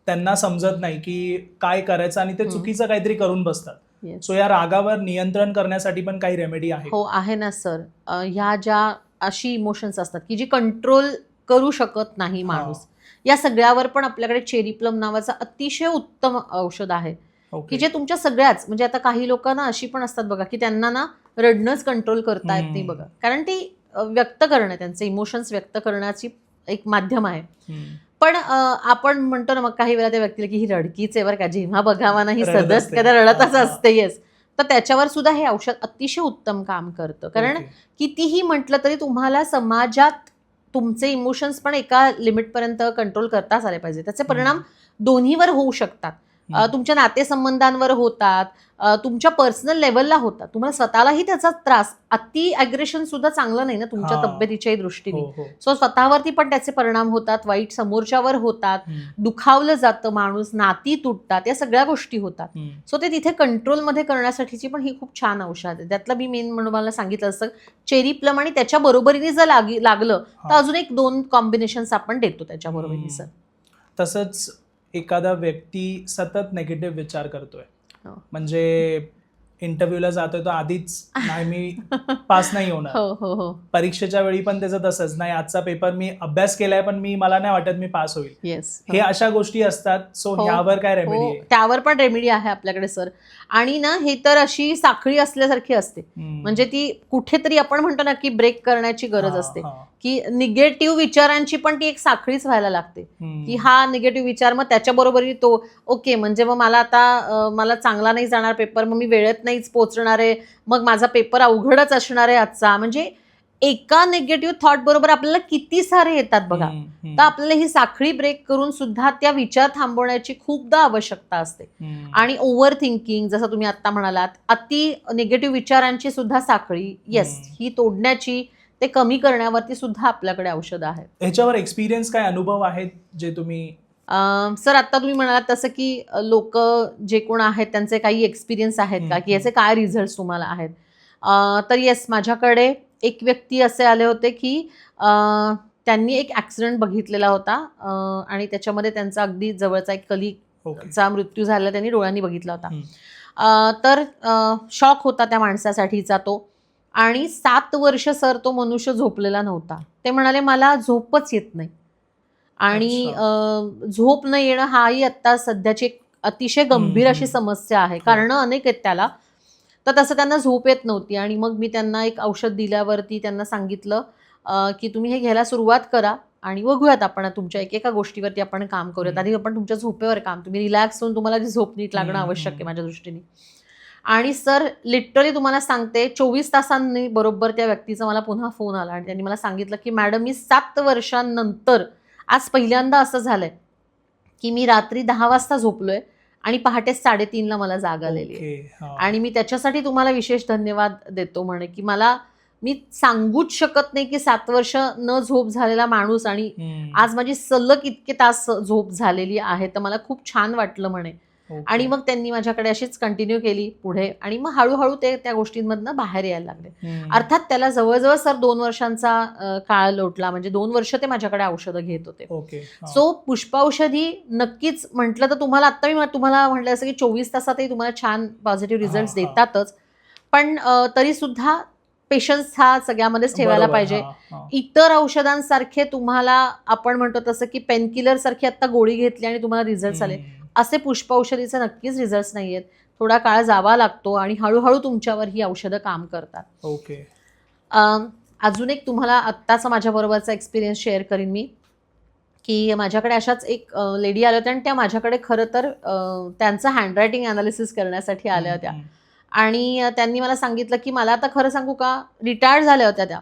S2: त्यांना समजत नाही की काय करायचं आणि ते चुकीचं काहीतरी करून बसतात.
S1: येस.
S2: सो या रागावर नियंत्रण करण्यासाठी पण काही रेमेडी आहे?
S1: हो, आहे ना सर. ह्या ज्या अशी इमोशन्स असतात की जी कंट्रोल करू शकत नाही माणूस, या सगळ्यावर पण आपल्याकडे चेरी प्लम नावाचं अतिशय उत्तम औषध आहे की
S2: ओके.
S1: जे तुमच्या सगळ्याच, म्हणजे आता काही लोकांना अशी पण असतात बघा की त्यांना ना रडणंच कंट्रोल करता येत नाही बघा, कारण ती व्यक्त करणं, त्यांचे इमोशन्स व्यक्त करण्याची एक माध्यम आहे. पण आपण म्हणतो ना मग काही वेळा त्या व्यक्तीला की ही रडकीच आहे बरं का, जेव्हा बघावा ना ही
S2: रडत
S1: सदस
S2: असते.
S1: कदा रडतच
S2: हा.
S1: असते. येस. तर त्याच्यावर सुद्धा हे औषध अतिशय उत्तम काम करतं. कारण
S2: ओके.
S1: कितीही म्हटलं तरी तुम्हाला समाजात तुमचे इमोशन्स पण एका लिमिटपर्यंत कंट्रोल करताच आले पाहिजे. त्याचे परिणाम दोन्हीवर होऊ शकतात. तुमच्या नातेसंबंधांवर होतात, तुमच्या पर्सनल लेवलला होतात, तुम्हाला स्वतःलाही त्याचा त्रास, अति ॲग्रेशन सुद्धा चांगलं नाही ना तुमच्या
S2: हा.
S1: तब्येतीच्याही दृष्टीने.
S2: हो, हो.
S1: सो स्वतःवरती पण त्याचे परिणाम होतात, वाईट समोरच्यावर होतात, दुखावलं जातं माणूस, नाती तुटतात, या सगळ्या गोष्टी होतात. सो ते तिथे कंट्रोलमध्ये करण्यासाठीची पण ही खूप छान औषध आहे. त्यातलं मी मेन म्हणून मला सांगितलं असतं चेरी प्लम, आणि त्याच्या बरोबरीने जर लागलं तर अजून एक 2 कॉम्बिनेशन्स आपण देतो त्याच्या बरोबरीने सर.
S2: तसंच एखादा व्यक्ती सतत नेगेटिव्ह विचार करतोय,
S1: हो.
S2: म्हणजे इंटरव्ह्यूला जातोय तो आधीच नाही मी पास नाही होणार,
S1: हो हो हो.
S2: परीक्षेच्या वेळी पण त्याचं तसंच नाही, आजचा पेपर मी अभ्यास केलाय पण मला नाही वाटत मी पास होईल,
S1: येस.
S2: हे अशा गोष्टी असतात. सो
S1: हो.
S2: ह्यावर काय रेमेडी
S1: हो,
S2: आहे?
S1: त्यावर पण रेमेडी आहे आपल्याकडे सर. आणि ना हे तर अशी साखळी असल्यासारखी असते, म्हणजे ती कुठेतरी आपण म्हणतो ना की ब्रेक करण्याची गरज असते, की निगेटिव्ह विचारांची पण ती एक साखळीच व्हायला लागते की हा निगेटिव्ह विचार, मग त्याच्याबरोबर तो ओके, म्हणजे मग मला आता मला चांगला नाही जाणार पेपर, मग मी वेळेत नाहीच पोहोचणार आहे, मग माझा पेपर अवघडच असणार आहे आजचा. म्हणजे एका निगेटिव्ह थॉट बरोबर आपल्याला किती सारे येतात बघा. तर आपल्याला ही साखळी ब्रेक करून सुद्धा त्या विचार थांबवण्याची खूपदा आवश्यकता असते. आणि ओव्हर थिंकिंग, जसं तुम्ही आता म्हणालात, अति निगेटिव्ह विचारांची सुद्धा साखळी, येस, ही तोडण्याची, ते कमी करण्यावरती सुद्धा आपल्याकडे औषधं आहेत.
S2: ह्याच्यावर एक्सपिरियन्स काय, अनुभव आहेत जे तुम्ही?
S1: सर आता तुम्ही म्हणालात तसं की लोक जे कोण आहेत त्यांचे काही एक्सपिरियन्स आहेत का, की याचे काय रिझल्ट तुम्हाला आहेत? तर येस, माझ्याकडे एक व्यक्ती असे आले होते की त्यांनी एक ॲक्सिडेंट बघितलेला होता, आणि त्याच्यामध्ये त्यांचा अगदी जवळचा एक कलीगचा मृत्यू झालेला त्यांनी डोळ्यांनी बघितला होता. तर शॉक होता त्या माणसासाठीचा तो. आणि 7 वर्ष सर तो मनुष्य झोपलेला नव्हता. ते म्हणाले मला झोपच येत नाही, आणि झोप न येणं हाही आता सध्याची एक अतिशय गंभीर अशी समस्या आहे. कारणं अनेक आहेत त्याला. तर तसं त्यांना झोप येत नव्हती, आणि मग मी त्यांना एक औषध दिल्यावरती त्यांना सांगितलं की तुम्ही हे घ्यायला सुरुवात करा, आणि बघूयात आपण तुमच्या एकेका गोष्टीवरती आपण काम करूयात. आधी आपण तुमच्या झोपेवर काम, तुम्ही रिलॅक्स होऊन तुम्हाला जी झोप नीट लागणं आवश्यक आहे माझ्या दृष्टीने. आणि सर लिटरली तुम्हाला सांगते 24 तासांनी बरोबर त्या व्यक्तीचा मला पुन्हा फोन आला, आणि त्यांनी मला सांगितलं की मॅडम मी 7 वर्षांनंतर आज पहिल्यांदा असं झालंय की मी रात्री 10 वाजता झोपलोय आणि पहाटे 3:30ला मला जाग आलेली आहे. आणि मी त्याच्यासाठी तुम्हाला विशेष धन्यवाद देतो म्हणे, की मी सांगूच शकत नाही की 7 वर्ष न झोप झालेला माणूस, आणि आज माझी सलग इतके तास झोप झालेली आहे, तर मला खूप छान वाटलं म्हणे. आणि मग त्यांनी माझ्याकडे अशीच कंटिन्यू केली पुढे, आणि मग हळूहळू ते त्या गोष्टींमधनं बाहेर यायला लागले. अर्थात त्याला जवळजवळ सर 2 वर्षांचा काळ लोटला, म्हणजे 2 वर्ष ते माझ्याकडे औषधं घेत होते. सो पुष्पौषधी नक्कीच म्हटलं तर तुम्हाला, आता मी तुम्हाला म्हटलं असं की 24 तासातही तुम्हाला छान पॉझिटिव्ह रिझल्ट देतातच, पण तरी सुद्धा पेशन्स हा सगळ्यामध्येच ठेवायला
S2: बरोबर,
S1: पाहिजे.
S2: हा, हा.
S1: इतर औषधांसारखे तुम्हाला आपण म्हणतो तसं की पेनकिलर सारखी आता गोळी घेतली आणि तुम्हाला रिझल्ट आले, असे पुष्प औषधीचे नक्कीच रिझल्ट नाहीयेत. थोडा काळ जावा लागतो आणि हळूहळू तुमच्यावर ही औषधं काम करतात.
S2: ओके.
S1: अजून एक तुम्हाला आत्ताचा माझ्याबरोबरचा एक्सपिरियन्स शेअर करीन मी, की माझ्याकडे अशाच एक लेडी आल्या होत्या आणि त्या माझ्याकडे खरं तर त्यांचं हँडरायटिंग अनालिसिस करण्यासाठी आल्या होत्या. आणि त्यांनी मला सांगितलं की मला आता खरं सांगू का, रिटायर्ड झाल्या होत्या त्या.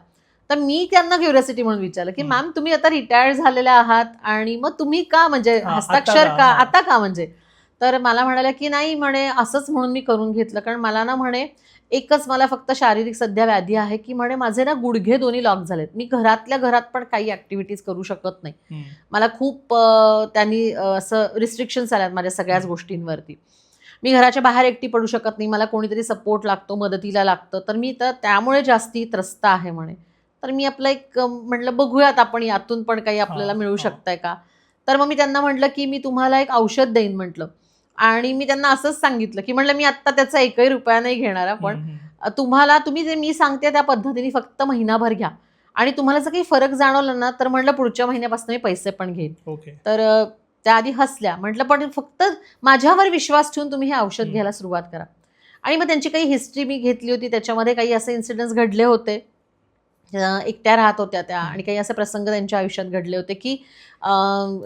S1: तर मी त्यांना क्युरिओसिटी म्हणून विचारलं की मॅम तुम्ही आता रिटायर्ड झालेल्या आहात आणि मग तुम्ही का म्हणजे हस्ताक्षर का आता का म्हणजे. तर मला म्हणाल्या की नाही म्हणे असंच म्हणून मी करून घेतलं, कारण मला ना म्हणे एकच मला फक्त शारीरिक सध्या व्याधी आहे की म्हणे माझे ना गुडघे दोन्ही लॉक झालेत, मी घरातल्या घरात पण काही ऍक्टिव्हिटीज करू शकत नाही. मला खूप त्यांनी असं रिस्ट्रिक्शन्स आल्यात माझ्या सगळ्याच गोष्टींवरती. मी घराच्या बाहेर एकटी पडू शकत नाही, मला कोणीतरी सपोर्ट लागतो, मदतीला लागतं, तर मी तर त्यामुळे जास्ती त्रस्त आहे म्हणे. तर मी आपलं एक म्हटलं बघूयात आपण यातून पण काही आपल्याला मिळू शकतंय का. तर मग मी त्यांना म्हटलं की मी तुम्हाला एक औषध देईन म्हटलं, आणि मी त्यांना असंच सांगितलं की म्हटलं मी आत्ता त्याचा 1ही रुपया नाही घेणार, पण तुम्ही जे मी सांगते त्या पद्धतीने फक्त महिनाभर घ्या आणि तुम्हाला जर काही फरक जाणवला ना तर म्हटलं पुढच्या महिन्यापासून मी पैसे पण घेईन. तर त्या आधी हसल्या. म्हटलं पण फक्त माझ्यावर विश्वास ठेवून तुम्ही हे औषध घ्यायला सुरुवात करा. आणि मग त्यांची काही हिस्ट्री मी घेतली होती, त्याच्यामध्ये काही असे इन्सिडेंट्स घडले होते, एकट्या राहत होत्या त्या आणि काही असे प्रसंग त्यांच्या आयुष्यात घडले होते की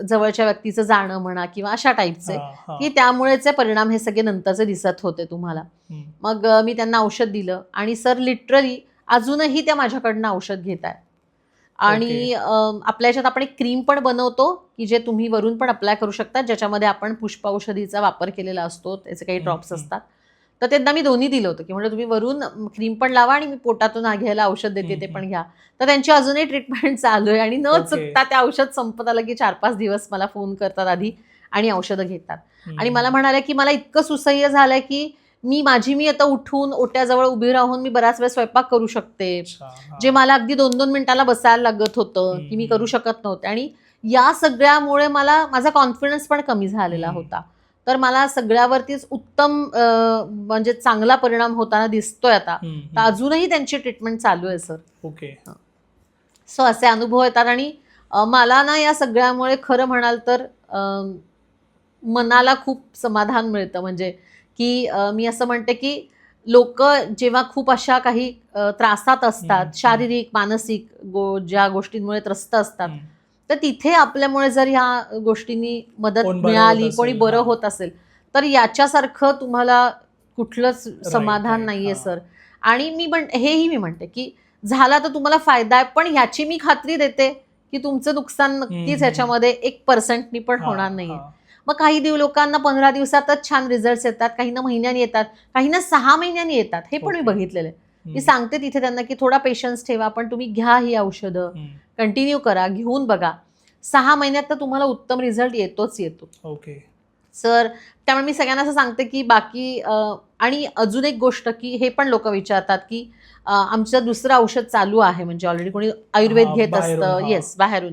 S1: जवळच्या व्यक्तीचं जाणं म्हणा किंवा अशा टाईपचे, की त्यामुळेचे परिणाम हे सगळे नंतरचे दिसत होते तुम्हाला. मग मी त्यांना औषध दिलं आणि सर लिटरली अजूनही त्या माझ्याकडनं औषध घेत आहेत. आणि आपल्या याच्यात आपण एक क्रीम पण बनवतो की जे तुम्ही वरून पण अप्लाय करू शकता, ज्याच्यामध्ये आपण पुष्प औषधीचा वापर केलेला असतो, त्याचे काही ड्रॉप्स असतात. तर त्यांना मी दोन्ही दिलं होतं की म्हणजे तुम्ही वरून क्रीम पण लावा आणि मी पोटातून घ्यायला औषध देते ते पण घ्या. तर त्यांची अजूनही ट्रीटमेंट चालू आहे आणि न चुकता त्या औषध संपत आलं की 4-5 दिवस मला फोन करतात आधी आणि औषधं घेतात. आणि मला म्हणाले की मला इतकं सुसह्य झालंय की मी आता उठून ओट्याजवळ उभी राहून मी बराच वेळ स्वयंपाक करू शकते, जे मला अगदी 2-2 मिनिटाला बसायला लागत होतं की मी करू शकत नव्हते. आणि या सगळ्यामुळे माझा कॉन्फिडन्स पण कमी झालेला होता. तर मला सगळ्यावरतीच उत्तम म्हणजे चांगला परिणाम होताना दिसतोय आता. तर अजूनही त्यांची ट्रीटमेंट चालू आहे सर.
S2: ओके.
S1: सो असे अनुभव येतात आणि मला ना या सगळ्यामुळे खरं म्हणाल तर मनाला खूप समाधान मिळतं. म्हणजे की मी असं म्हणते की लोक जेव्हा खूप अशा काही त्रासात असतात, शारीरिक मानसिक ज्या गोष्टींमुळे त्रस्त असतात, तर तिथे आपल्यामुळे जर ह्या गोष्टींनी मदत मिळाली, कोणी बरं होत असेल, तर याच्यासारखं तुम्हाला कुठलंच समाधान नाहीये सर. आणि हेही मी म्हणते की झाला तर तुम्हाला फायदा आहे, पण ह्याची मी खात्री देते की तुमचं नुकसान नक्कीच ह्याच्यामध्ये 1% पण होणार नाहीये. मग काही लोकांना 15 दिवसातच छान रिझल्ट येतात, काहींना महिन्यांनी येतात, काहींना 6 महिन्यांनी येतात. हे पण मी बघितलेलं आहे. मी सांगते तिथे त्यांना की थोडा पेशन्स ठेवा, पण तुम्ही घ्या ही औषधं, कंटिन्यू करा, घेऊन बघा. 6 महिन्यात तर तुम्हाला उत्तम रिझल्ट येतोच येतो.
S2: Okay
S1: sir. त्यामुळे मी सगळ्यांना असं सांगते की बाकी आणि अजून एक गोष्ट की हे पण लोक विचारतात की आमचं दुसरं औषध चालू आहे, म्हणजे ऑलरेडी कोणी आयुर्वेद घेत असतं, येस बाहेरून,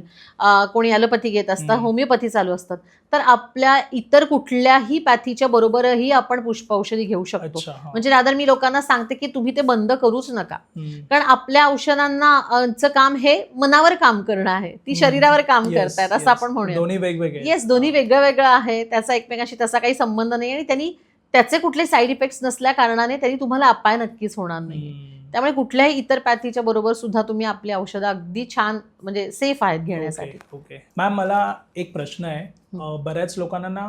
S1: कोणी ॲलोपॅथी घेत असतं, होमिओपॅथी चालू असतात, तर आपल्या इतर कुठल्याही पॅथीच्या बरोबरही आपण पुष्प औषधी घेऊ शकतो. म्हणजे रादर मी लोकांना सांगते की तुम्ही ते बंद करूच नका, कारण आपल्या औषधांना काम हे मनावर काम करणं आहे, ती शरीरावर काम करतायत असं आपण म्हणूया. येस, दोन्ही वेगळं वेगळं आहे, त्याचा एकमेकांशी तसा काही संबंध नाही आणि त्याचे कुठले साईड इफेक्ट्स नसल्या कारणाने त्यांनी तुम्हाला अपाय नक्कीच होणार नाही. त्यामुळे कुठल्याही इतर पॅथीच्या बरोबर सुद्धा तुम्ही आपली औषधं अगदी छान म्हणजे सेफ आहेत घेण्यासाठी.
S2: ओके मॅम, मला एक प्रश्न आहे. बऱ्याच लोकांना ना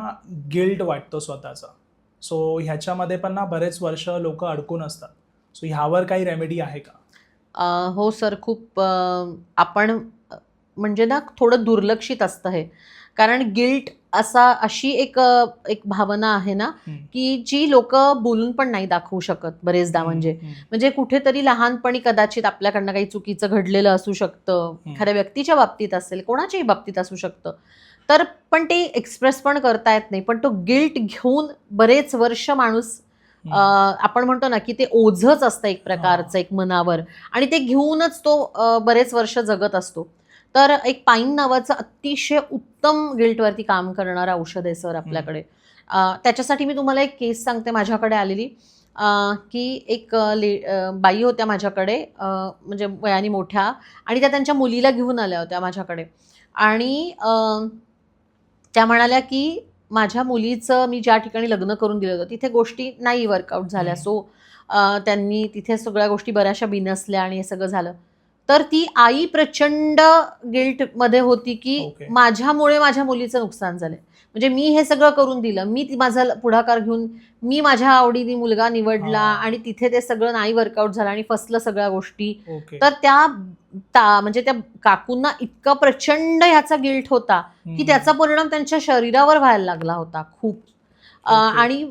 S2: गिल्ट वाटतो स्वतःचा, सो ह्याच्यामध्ये पण ना बरेच वर्ष लोक अडकून असतात, सो ह्यावर काही रेमेडी आहे का?
S1: हो सर, खूप आपण म्हणजे ना थोडं दुर्लक्षित असतं हे, कारण गिल्ट अशी एक भावना आहे ना की जी लोक बोलून पण नाही दाखवू शकत बरेचदा. म्हणजे कुठेतरी लहानपणी कदाचित आपल्याकडनं काही चुकीचं घडलेलं असू शकतं, एखाद्या व्यक्तीच्या बाबतीत असेल, कोणाच्याही बाबतीत असू शकतं, तर पण ते एक्सप्रेस पण करता येत नाही. पण तो गिल्ट घेऊन बरेच वर्ष माणूस आपण म्हणतो ना की ते ओझच असतं एक प्रकारचं एक मनावर, आणि ते घेऊनच तो बरेच वर्ष जगत असतो. तर एक पाईन नावाचं अतिशय उत्तम गिल्टवरती काम करणारं औषध आहे सर आपल्याकडे. त्याच्यासाठी मी तुम्हाला एक केस सांगते माझ्याकडे आलेली. की एक बाई होत्या माझ्याकडे, म्हणजे वयाने मोठ्या, आणि त्या त्यांच्या मुलीला घेऊन आल्या होत्या माझ्याकडे. आणि त्या म्हणाल्या की माझ्या मुलीचं मी ज्या ठिकाणी लग्न करून दिलं होतं तिथे गोष्टी नाही वर्कआउट झाल्या. सो त्यांनी तिथे सगळ्या गोष्टी बऱ्याचशा बिनसल्या आणि हे सगळं झालं. तर ती आई प्रचंड गिल्टमध्ये होती की
S2: Okay.
S1: माझ्यामुळे माझ्या मुलीचं नुकसान झालंय. म्हणजे मी हे सगळं करून दिलं, मी माझा पुढाकार घेऊन मी माझ्या आवडीने मुलगा निवडला
S2: हा.
S1: आणि तिथे ते सगळं नाही वर्कआउट झालं आणि फसलं सगळ्या गोष्टी.
S2: ओके.
S1: तर म्हणजे त्या काकूंना इतका प्रचंड ह्याचा गिल्ट होता की त्याचा परिणाम त्यांच्या शरीरावर व्हायला लागला होता खूप.
S2: Okay.
S1: आणि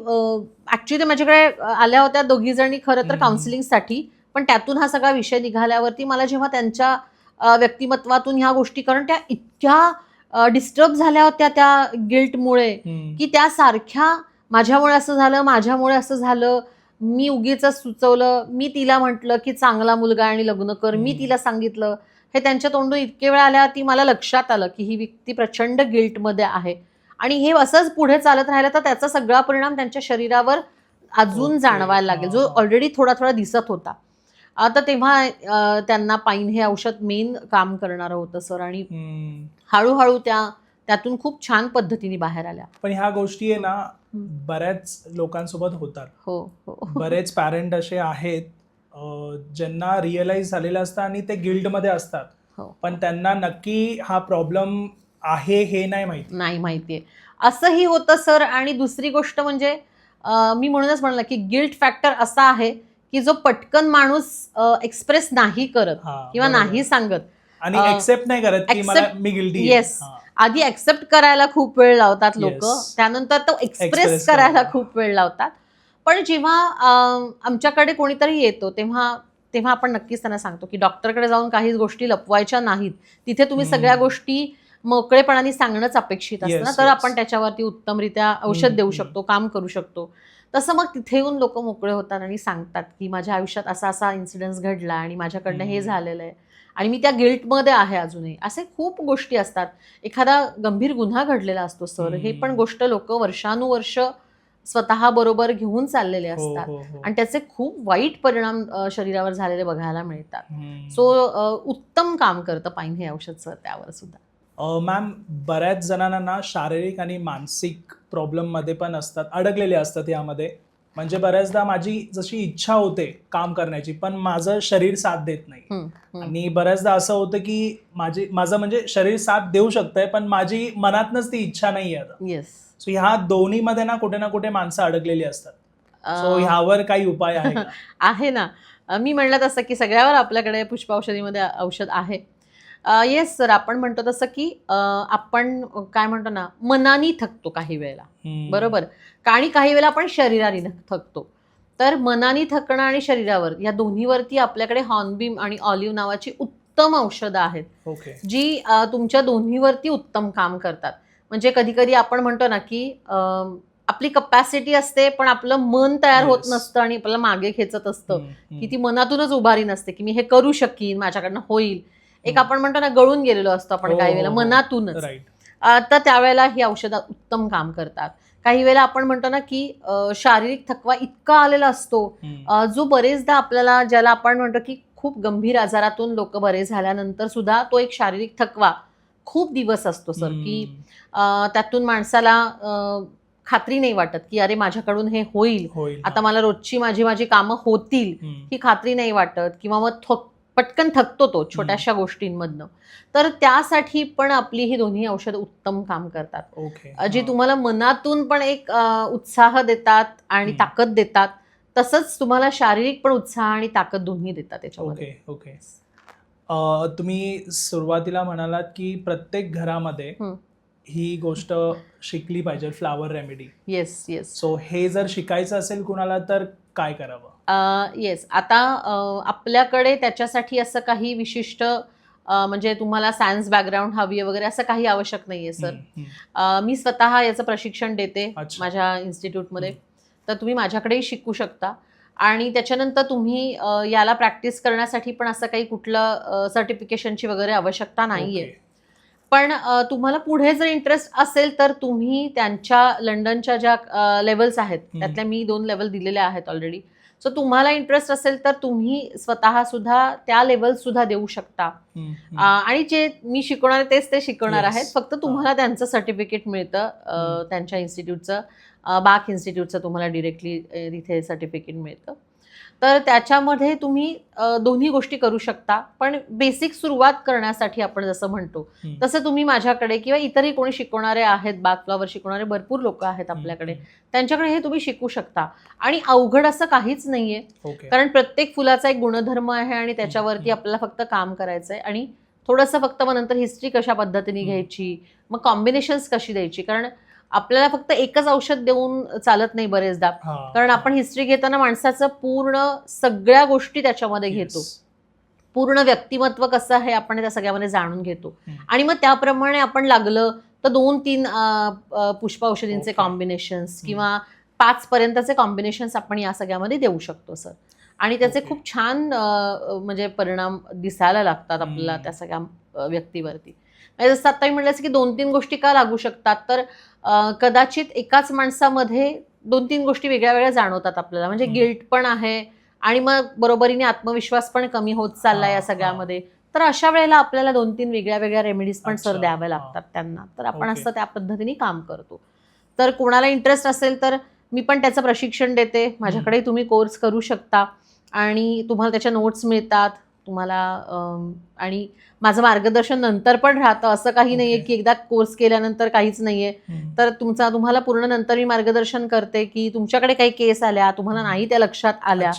S1: ऍक्च्युली माझ्याकडे आल्या होत्या दोघी जणी खरं तर
S2: हम्म.
S1: काउन्सिलिंगसाठी. पण त्यातून हा सगळा विषय निघाल्यावरती मला जेव्हा त्यांच्या व्यक्तिमत्वातून ह्या गोष्टी, कारण त्या इतक्या डिस्टर्ब झाल्या होत्या त्या गिल्टमुळे की त्या सारख्या माझ्यामुळे असं झालं, माझ्यामुळे असं झालं, मी उगीच सुचवलं, मी तिला म्हटलं की चांगला मुलगा आणि लग्न कर, मी तिला सांगितलं. हे त्यांच्या तोंडून इतके वेळा आल्यावरती मला लक्षात आलं की ही व्यक्ती प्रचंड गिल्टमध्ये आहे आणि हे असंच पुढे चालत राहिलं तर त्याचा सगळा परिणाम त्यांच्या शरीरावर अजून
S2: Okay.
S1: जाणवायला लागेल, जो ऑलरेडी थोडा थोडा दिसत होता. तर तेव्हा त्यांना पाईन हे औषध मेन काम करणारं होतं सर. आणि हळूहळू त्यातून खूप छान पद्धतीने बाहेर आल्या.
S2: पण ह्या गोष्टी आहे ना बऱ्याच लोकांसोबत होतात.
S1: हो हो
S2: बरेच पॅरेंट असे आहेत ज्यांना रिअलाइज झालेलं असतं आणि ते गिल्टमध्ये असतात,
S1: हो.
S2: पण त्यांना नक्की हा प्रॉब्लेम आहे हे नाही माहिती.
S1: नाही माहितीये असंही होतं सर. आणि दुसरी गोष्ट म्हणजे मी म्हणूनच म्हणलं की गिल्ट फॅक्टर असा आहे की जो पटकन माणूस एक्सप्रेस नाही करत
S2: हा,
S1: किंवा
S2: बरोबर.
S1: नाही सांगत
S2: आणि एक्सेप्ट नाही करत की मला मी गिल्टी.
S1: येस, आधी ऍक्सेप्ट करायला खूप वेळ लावतात लोक,
S2: Yes.
S1: त्यानंतर तो एक्सप्रेस
S2: Express
S1: करायला
S2: करायला.
S1: खूप वेळ लावतात. पण जेव्हा आमच्याकडे कोणीतरी येतो तेव्हा आपण नक्कीच त्यांना सांगतो की डॉक्टरकडे जाऊन काही गोष्टी लपवायच्या नाहीत. तिथे तुम्ही सगळ्या गोष्टी मोकळेपणाने सांगणंच अपेक्षित असतं ना,
S2: Yes,
S1: तर
S2: yes.
S1: आपण त्याच्यावरती उत्तमरित्या औषध देऊ शकतो, काम करू शकतो. तसं मग तिथे येऊन लोक मोकळे होतात आणि सांगतात की माझ्या आयुष्यात असा असा इन्सिडेन्स घडला आणि माझ्याकडनं हे झालेलं आहे आणि मी त्या गिल्टमध्ये आहे अजूनही. असे खूप गोष्टी असतात. एखादा गंभीर गुन्हा घडलेला असतो सर, हे पण गोष्ट लोक वर्षानुवर्ष स्वतः बरोबर घेऊन चाललेले
S2: हो,
S1: असतात
S2: हो, हो.
S1: आणि त्याचे खूप वाईट परिणाम शरीरावर झालेले बघायला मिळतात.
S2: हम्म.
S1: सो उत्तम काम करतं पाईन हे औषध सर त्यावर सुद्धा.
S2: मॅम, बऱ्याच जणांना ना शारीरिक आणि मानसिक प्रॉब्लेममध्ये पण असतात, अडकलेले असतात यामध्ये. म्हणजे बऱ्याचदा माझी जशी इच्छा होते काम करण्याची, पण माझं शरीर साथ देत नाही. आणि बऱ्याचदा असं होतं की माझं म्हणजे शरीर साथ देऊ शकतंय, पण माझी मनातनच ती इच्छा नाही आहे.
S1: येस.
S2: सो ह्या दोन्हीमध्ये ना कुठे माणसं अडकलेली असतात. सो ह्यावर काही उपाय आहे का?
S1: आहे ना. मी म्हणलं तसं की सगळ्यावर आपल्याकडे पुष्पौषधीमध्ये औषध आहे. येस सर, आपण म्हणतो तसं की आपण काय म्हणतो ना, मनानी थकतो काही वेळेला, बरोबर, आणि काही वेळेला आपण शरीराने थकतो. तर मनानी थकणं आणि शरीरावर या दोन्हीवरती आपल्याकडे हॉर्नबीम आणि ऑलिव्ह नावाची उत्तम औषधं आहेत.
S2: ओके.
S1: जी तुमच्या दोन्हीवरती उत्तम काम करतात. म्हणजे कधी कधी आपण म्हणतो ना की आपली कपॅसिटी असते पण आपलं मन तयार होत
S2: Yes.
S1: नसतं आणि आपल्याला मागे खेचत असतं की ती मनातूनच उभारी नसते की मी हे करू शकीन, माझ्याकडनं होईल. एक आपण म्हणतो ना, गळून गेलेलो असतो आपण काही वेळेला मनातूनच.
S2: राईट.
S1: तर त्यावेळेला ही औषधं उत्तम काम करतात. काही वेळेला आपण म्हणतो ना की शारीरिक थकवा इतका आलेला असतो, जो बरेचदा आपल्याला, ज्याला आपण म्हणतो की खूप गंभीर आजारातून लोक बरे झाल्यानंतर सुद्धा तो एक शारीरिक थकवा खूप दिवस असतो सर, की त्यातून माणसाला खात्री नाही वाटत की अरे माझ्याकडून हे होईल, आता मला रोजची माझी कामं होतील, ही खात्री नाही वाटत. किंवा मग पटकन थकतो तो छोट्याशा गोष्टींमधनं. तर त्यासाठी पण आपली ही दोन्ही औषधं उत्तम काम करतात.
S2: ओके.
S1: जी तुम्हाला मनातून पण एक उत्साह देतात आणि ताकद देतात, तसंच तुम्हाला शारीरिक पण उत्साह आणि ताकद दोन्ही देतात त्याच्यामध्ये.
S2: ओके. तुम्ही सुरुवातीला म्हणालात की प्रत्येक घरामध्ये ही गोष्ट शिकली पाहिजे, फ्लावर रेमेडी.
S1: येस.
S2: सो हे जर शिकायचं असेल कुणाला तर काय करावं?
S1: येस. आता आपल्याकडे त्याच्यासाठी असं काही विशिष्ट म्हणजे तुम्हाला सायन्स बॅकग्राऊंड हवी आहे वगैरे असं काही आवश्यक नाहीये सर. मी स्वतः याचं प्रशिक्षण देते माझ्या इन्स्टिट्यूटमध्ये. तर तुम्ही माझ्याकडेही शिकू शकता आणि त्याच्यानंतर तुम्ही याला प्रॅक्टिस करण्यासाठी पण असं काही कुठलं सर्टिफिकेशनची वगैरे आवश्यकता नाहीये. पण तुम्हाला पुढे जर इंटरेस्ट असेल तर तुम्ही त्यांच्या लंडनच्या ज्या लेवल्स आहेत त्यातल्या मी 2 लेवल दिलेल्या आहेत ऑलरेडी. सो तुम्हाला इंटरेस्ट असेल तर तुम्ही स्वतः सुद्धा त्या लेवल सुद्धा देऊ शकता. आणि जे मी शिकवणार तेच ते शिकवणार
S2: Yes.
S1: आहेत. फक्त तुम्हाला त्यांचं सर्टिफिकेट मिळतं त्यांच्या इन्स्टिट्यूटचं, बाक इन्स्टिट्यूटचं तुम्हाला डिरेक्टली इथे सर्टिफिकेट मिळतं. तर त्याच्यामध्ये तुम्ही दोन्ही गोष्टी करू शकता. पण बेसिक सुरुवात करण्यासाठी आपण जसं म्हणतो तसं तुम्ही माझ्याकडे किंवा इतरही कोणी शिकवणारे आहेत, बाग फ्लॉवर शिकवणारे भरपूर लोक आहेत आपल्याकडे, त्यांच्याकडे हे तुम्ही शिकू शकता. आणि अवघड असं काहीच नाहीये,
S2: ओके.
S1: कारण प्रत्येक फुलाचा एक गुणधर्म आहे आणि त्याच्यावरती आपल्याला फक्त काम करायचंय. आणि थोडंसं फक्त मग नंतर हिस्ट्री कशा पद्धतीने घ्यायची, मग कॉम्बिनेशन्स कशी द्यायची, कारण आपल्याला फक्त एकच औषध देऊन चालत नाही बरेचदा, कारण आपण हिस्ट्री घेताना माणसाचं पूर्ण सगळ्या गोष्टी त्याच्यामध्ये घेतो. पूर्ण व्यक्तिमत्व कसं आहे आपण त्या सगळ्यामध्ये जाणून घेतो. आणि मग त्याप्रमाणे आपण लागलं तर 2-3 पुष्प औषधींचे कॉम्बिनेशन्स किंवा 5 पर्यंतचे कॉम्बिनेशन्स आपण या सगळ्यामध्ये देऊ शकतो सर. आणि त्याचे खूप छान म्हणजे परिणाम दिसायला लागतात आपल्याला त्या सगळ्या व्यक्तीवरती. जसं आता मी म्हटलं की 2-3 गोष्टी का लागू शकतात, तर कदाचित एकाच माणसामध्ये 2-3 गोष्टी वेगळ्या वेगळ्या जाणवतात आपल्याला. म्हणजे गिल्ट पण आहे आणि मग बरोबरीने आत्मविश्वास पण कमी होत चालला या सगळ्यामध्ये. तर अशा वेळेला आपल्याला 2-3 वेगळ्या वेगळ्या रेमेडीज पण सर द्याव्या लागतात त्यांना. तर आपण असं त्या पद्धतीने काम करतो. तर कोणाला इंटरेस्ट असेल तर मी पण त्याचं प्रशिक्षण देते. माझ्याकडे तुम्ही कोर्स करू शकता आणि तुम्हाला त्याच्या नोट्स मिळतात तुम्हाला. आणि माझं मार्गदर्शन नंतर पण राहतं. असं काही नाहीये की एकदा कोर्स केल्यानंतर काहीच नाहीये. तर तुम्हाला पूर्ण नंतर मी मार्गदर्शन करते की तुमच्याकडे काही केस आल्या, तुम्हाला नाही त्या लक्षात आल्या,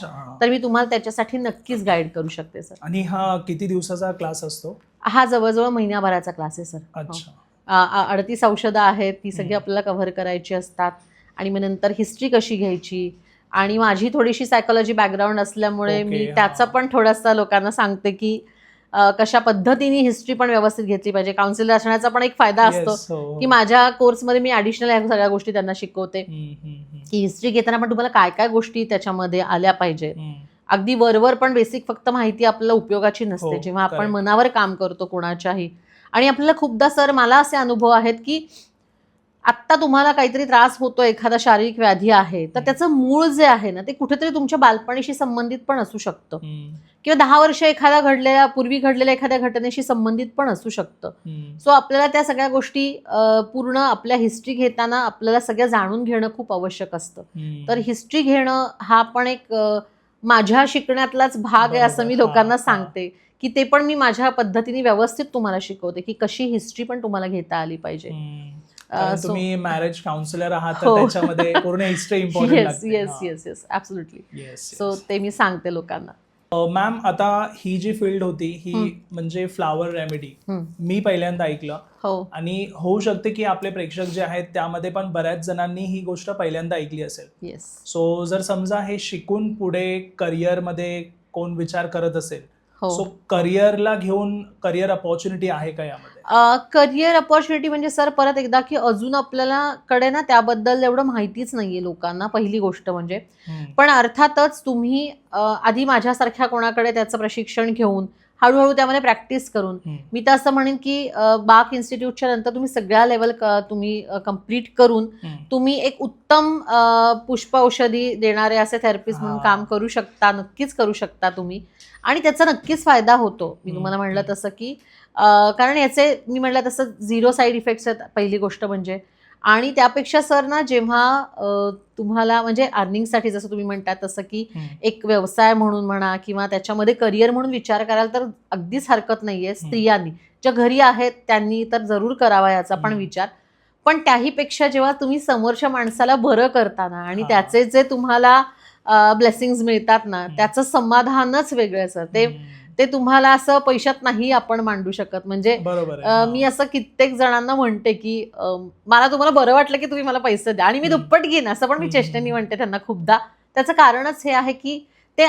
S1: तर मी तुम्हाला त्याच्यासाठी नक्कीच गाईड करू शकते सर.
S2: आणि हा किती दिवसाचा क्लास असतो?
S1: हा जवळजवळ महिन्याभराचा क्लास आहे सर.
S2: अच्छा.
S1: 38 औषधं आहेत, ती सगळी आपल्याला कव्हर करायची असतात. आणि मग नंतर हिस्ट्री कशी घ्यायची, आणि माझी थोडीशी सायकोलॉजी बॅकग्राऊंड असल्यामुळे मी त्याचं पण थोडंसं लोकांना सांगते की कशा पद्धतीने हिस्ट्री पण व्यवस्थित घेतली पाहिजे. काउन्सिलर असण्याचा पण एक फायदा असतो की माझ्या कोर्समध्ये मी ॲडिशनल ह्या सगळ्या गोष्टी त्यांना शिकवते की हिस्ट्री घेताना पण तुम्हाला काय काय गोष्टी त्याच्यामध्ये आल्या पाहिजेत. अगदी वरवर पण बेसिक फक्त माहिती आपल्याला उपयोगाची नसते जेव्हा आपण मनावर काम करतो कोणाच्याही. आणि आपल्याला खूपदा सर मला असे अनुभव आहेत की आत्ता तुम्हाला काहीतरी त्रास होतो, एखादा शारीरिक व्याधी आहे, तर त्याचं मूळ जे आहे ना ते कुठेतरी तुमच्या बालपणीशी संबंधित पण असू शकतं किंवा 10 वर्ष पूर्वी घडलेल्या एखाद्या घटनेशी संबंधित पण असू शकतं. सो आपल्याला त्या सगळ्या गोष्टी पूर्ण आपल्या हिस्ट्री घेताना आपल्याला सगळ्या जाणून घेणं खूप आवश्यक असतं. तर हिस्ट्री घेणं हा पण एक माझ्या शिकण्यातलाच भाग आहे असं मी लोकांना सांगते की ते पण मी माझ्या पद्धतीने व्यवस्थित तुम्हाला शिकवते की कशी हिस्ट्री पण तुम्हाला घेता आली पाहिजे.
S2: तुम्ही मॅरेज काउन्सिलर आहात तर त्याच्यामध्ये पूर्ण हिस्ट्री इम्पॉर्टंट लागते.
S1: Yes absolutely. सो ते मी सांगते लोकांना.
S2: मॅम, आता ही जी फील्ड होती ही म्हणजे फ्लावर रेमेडी मी पहिल्यांदा ऐकलं, आणि होऊ शकते की आपले प्रेक्षक जे आहेत त्यामध्ये पण बऱ्याच जणांनी ही गोष्ट पहिल्यांदा ऐकली असेल. सो जर समजा हे शिकून पुढे करिअरमध्ये कोण विचार करत असेल, सो करिअरला घेऊन करिअर अपॉर्च्युनिटी आहे का यामध्ये?
S1: करिअर अपॉर्च्युनिटी म्हणजे सर परत एकदा की अजून आपल्याला कडे ना त्याबद्दल एवढं माहितीच नाहीये लोकांना, पहिली गोष्ट म्हणजे. पण अर्थातच तुम्ही आधी माझ्यासारख्या कोणाकडे त्याचं प्रशिक्षण घेऊन हळूहळू त्यामध्ये प्रॅक्टिस करून, मी तर असं म्हणेन की बाक इन्स्टिट्यूटच्या नंतर तुम्ही सगळ्या लेवल तुम्ही कम्प्लीट करून तुम्ही एक उत्तम पुष्प औषधी देणारे असे थेरपिस्ट म्हणून काम करू शकता, नक्कीच करू शकता तुम्ही. आणि त्याचा नक्कीच फायदा होतो. मी तुम्हाला म्हणलं तसं की कारण याचे मी म्हटलं तसं 0 साईड इफेक्ट्स आहेत पहिली गोष्ट म्हणजे. आणि त्यापेक्षा सर ना जेव्हा तुम्हाला म्हणजे अर्निंगसाठी जसं तुम्ही म्हणतात तसं की एक व्यवसाय म्हणून म्हणा किंवा त्याच्यामध्ये करिअर म्हणून विचार कराल तर अगदीच हरकत नाहीये. स्त्रियांनी ज्या घरी आहेत त्यांनी तर जरूर करावा याचा पण विचार. पण त्याहीपेक्षा जेव्हा तुम्ही समोरच्या माणसाला बरं करताना आणि त्याचे जे तुम्हाला ब्लेसिंग्स मिळतात ना त्याचं समाधानच वेगळं सर. ते तुम्हाला असं पैशात नाही आपण मांडू शकत. म्हणजे मी असं कित्येक जणांना म्हणते की मला तुम्हाला बरं वाटलं की तुम्ही मला पैसे द्या आणि मी दुप्पट घेईन, असं पण मी चेष्टेने म्हणते त्यांना खूपदा. त्याचं कारणच हे आहे की ते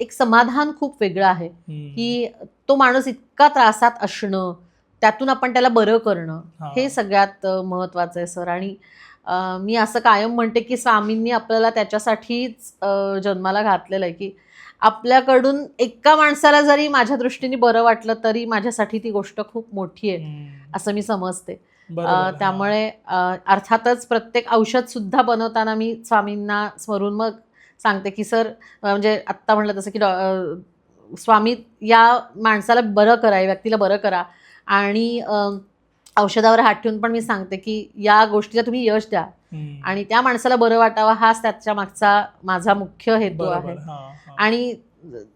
S1: एक समाधान खूप वेगळं आहे की तो माणूस इतका त्रासात असणं, त्यातून आपण त्याला बरं करणं, हे सगळ्यात महत्वाचं आहे सर. आणि मी असं कायम म्हणते की स्वामींनी आपल्याला त्याच्यासाठीच जन्माला घातलेलं आहे की आपल्याकडून एका माणसाला जरी माझ्या दृष्टीने बरं वाटलं तरी माझ्यासाठी ती गोष्ट खूप मोठी आहे असं मी समजते. त्यामुळे अर्थातच प्रत्येक औषध सुद्धा बनवताना मी स्वामींना स्मरून मग सांगते की सर म्हणजे आत्ता म्हटलं तसं की स्वामी या माणसाला बरं करा, या व्यक्तीला बरं करा आणि औषधावर हात ठेवून पण मी सांगते की या गोष्टीला तुम्ही यश द्या आणि त्या माणसाला बरं वाटावं हाच त्याच्या मागचा माझा मुख्य हेतू आहे.
S2: बरोबर. हां, हां.
S1: आणि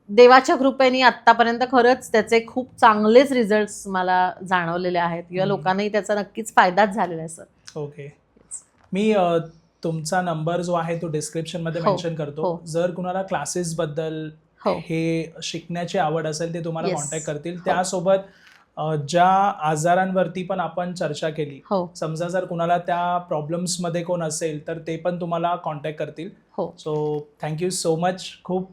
S1: देवाच्या कृपेने आत्तापर्यंत खरंच त्याचे खूप चांगलेच रिझल्ट्स मला जाणवलेले आहेत किंवा लोकांनाही त्याचा नक्कीच फायदाच झालेला आहे सर.
S2: ओके. मी तुमचा नंबर जो आहे तो डिस्क्रिप्शनमध्ये
S1: हो,
S2: मेन्शन करतो.
S1: हो.
S2: जर कुणाला क्लासेसबद्दल
S1: हो.
S2: हे शिकण्याची आवड असेल ते तुम्हाला
S1: Yes.
S2: कॉन्टॅक्ट करतील.
S1: हो.
S2: त्यासोबत ज्या आजारांवरती पण आपण चर्चा केली,
S1: हो.
S2: समजा जर कुणाला त्या प्रॉब्लेम्समध्ये कोण असेल तर ते पण तुम्हाला कॉन्टॅक्ट करतील.
S1: हो.
S2: So thank you so much. खूप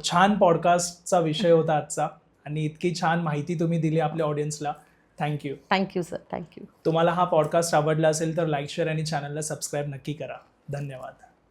S2: छान पॉडकास्टचा विषय होता आजचा आणि इतकी छान माहिती तुम्ही दिली आपल्या ऑडियन्सला. थँक्यू.
S1: Thank you sir. थँक्यू.
S2: तुम्हाला हा पॉडकास्ट आवडला असेल तर लाईक, शेअर आणि चॅनलला सबस्क्राईब नक्की करा. धन्यवाद.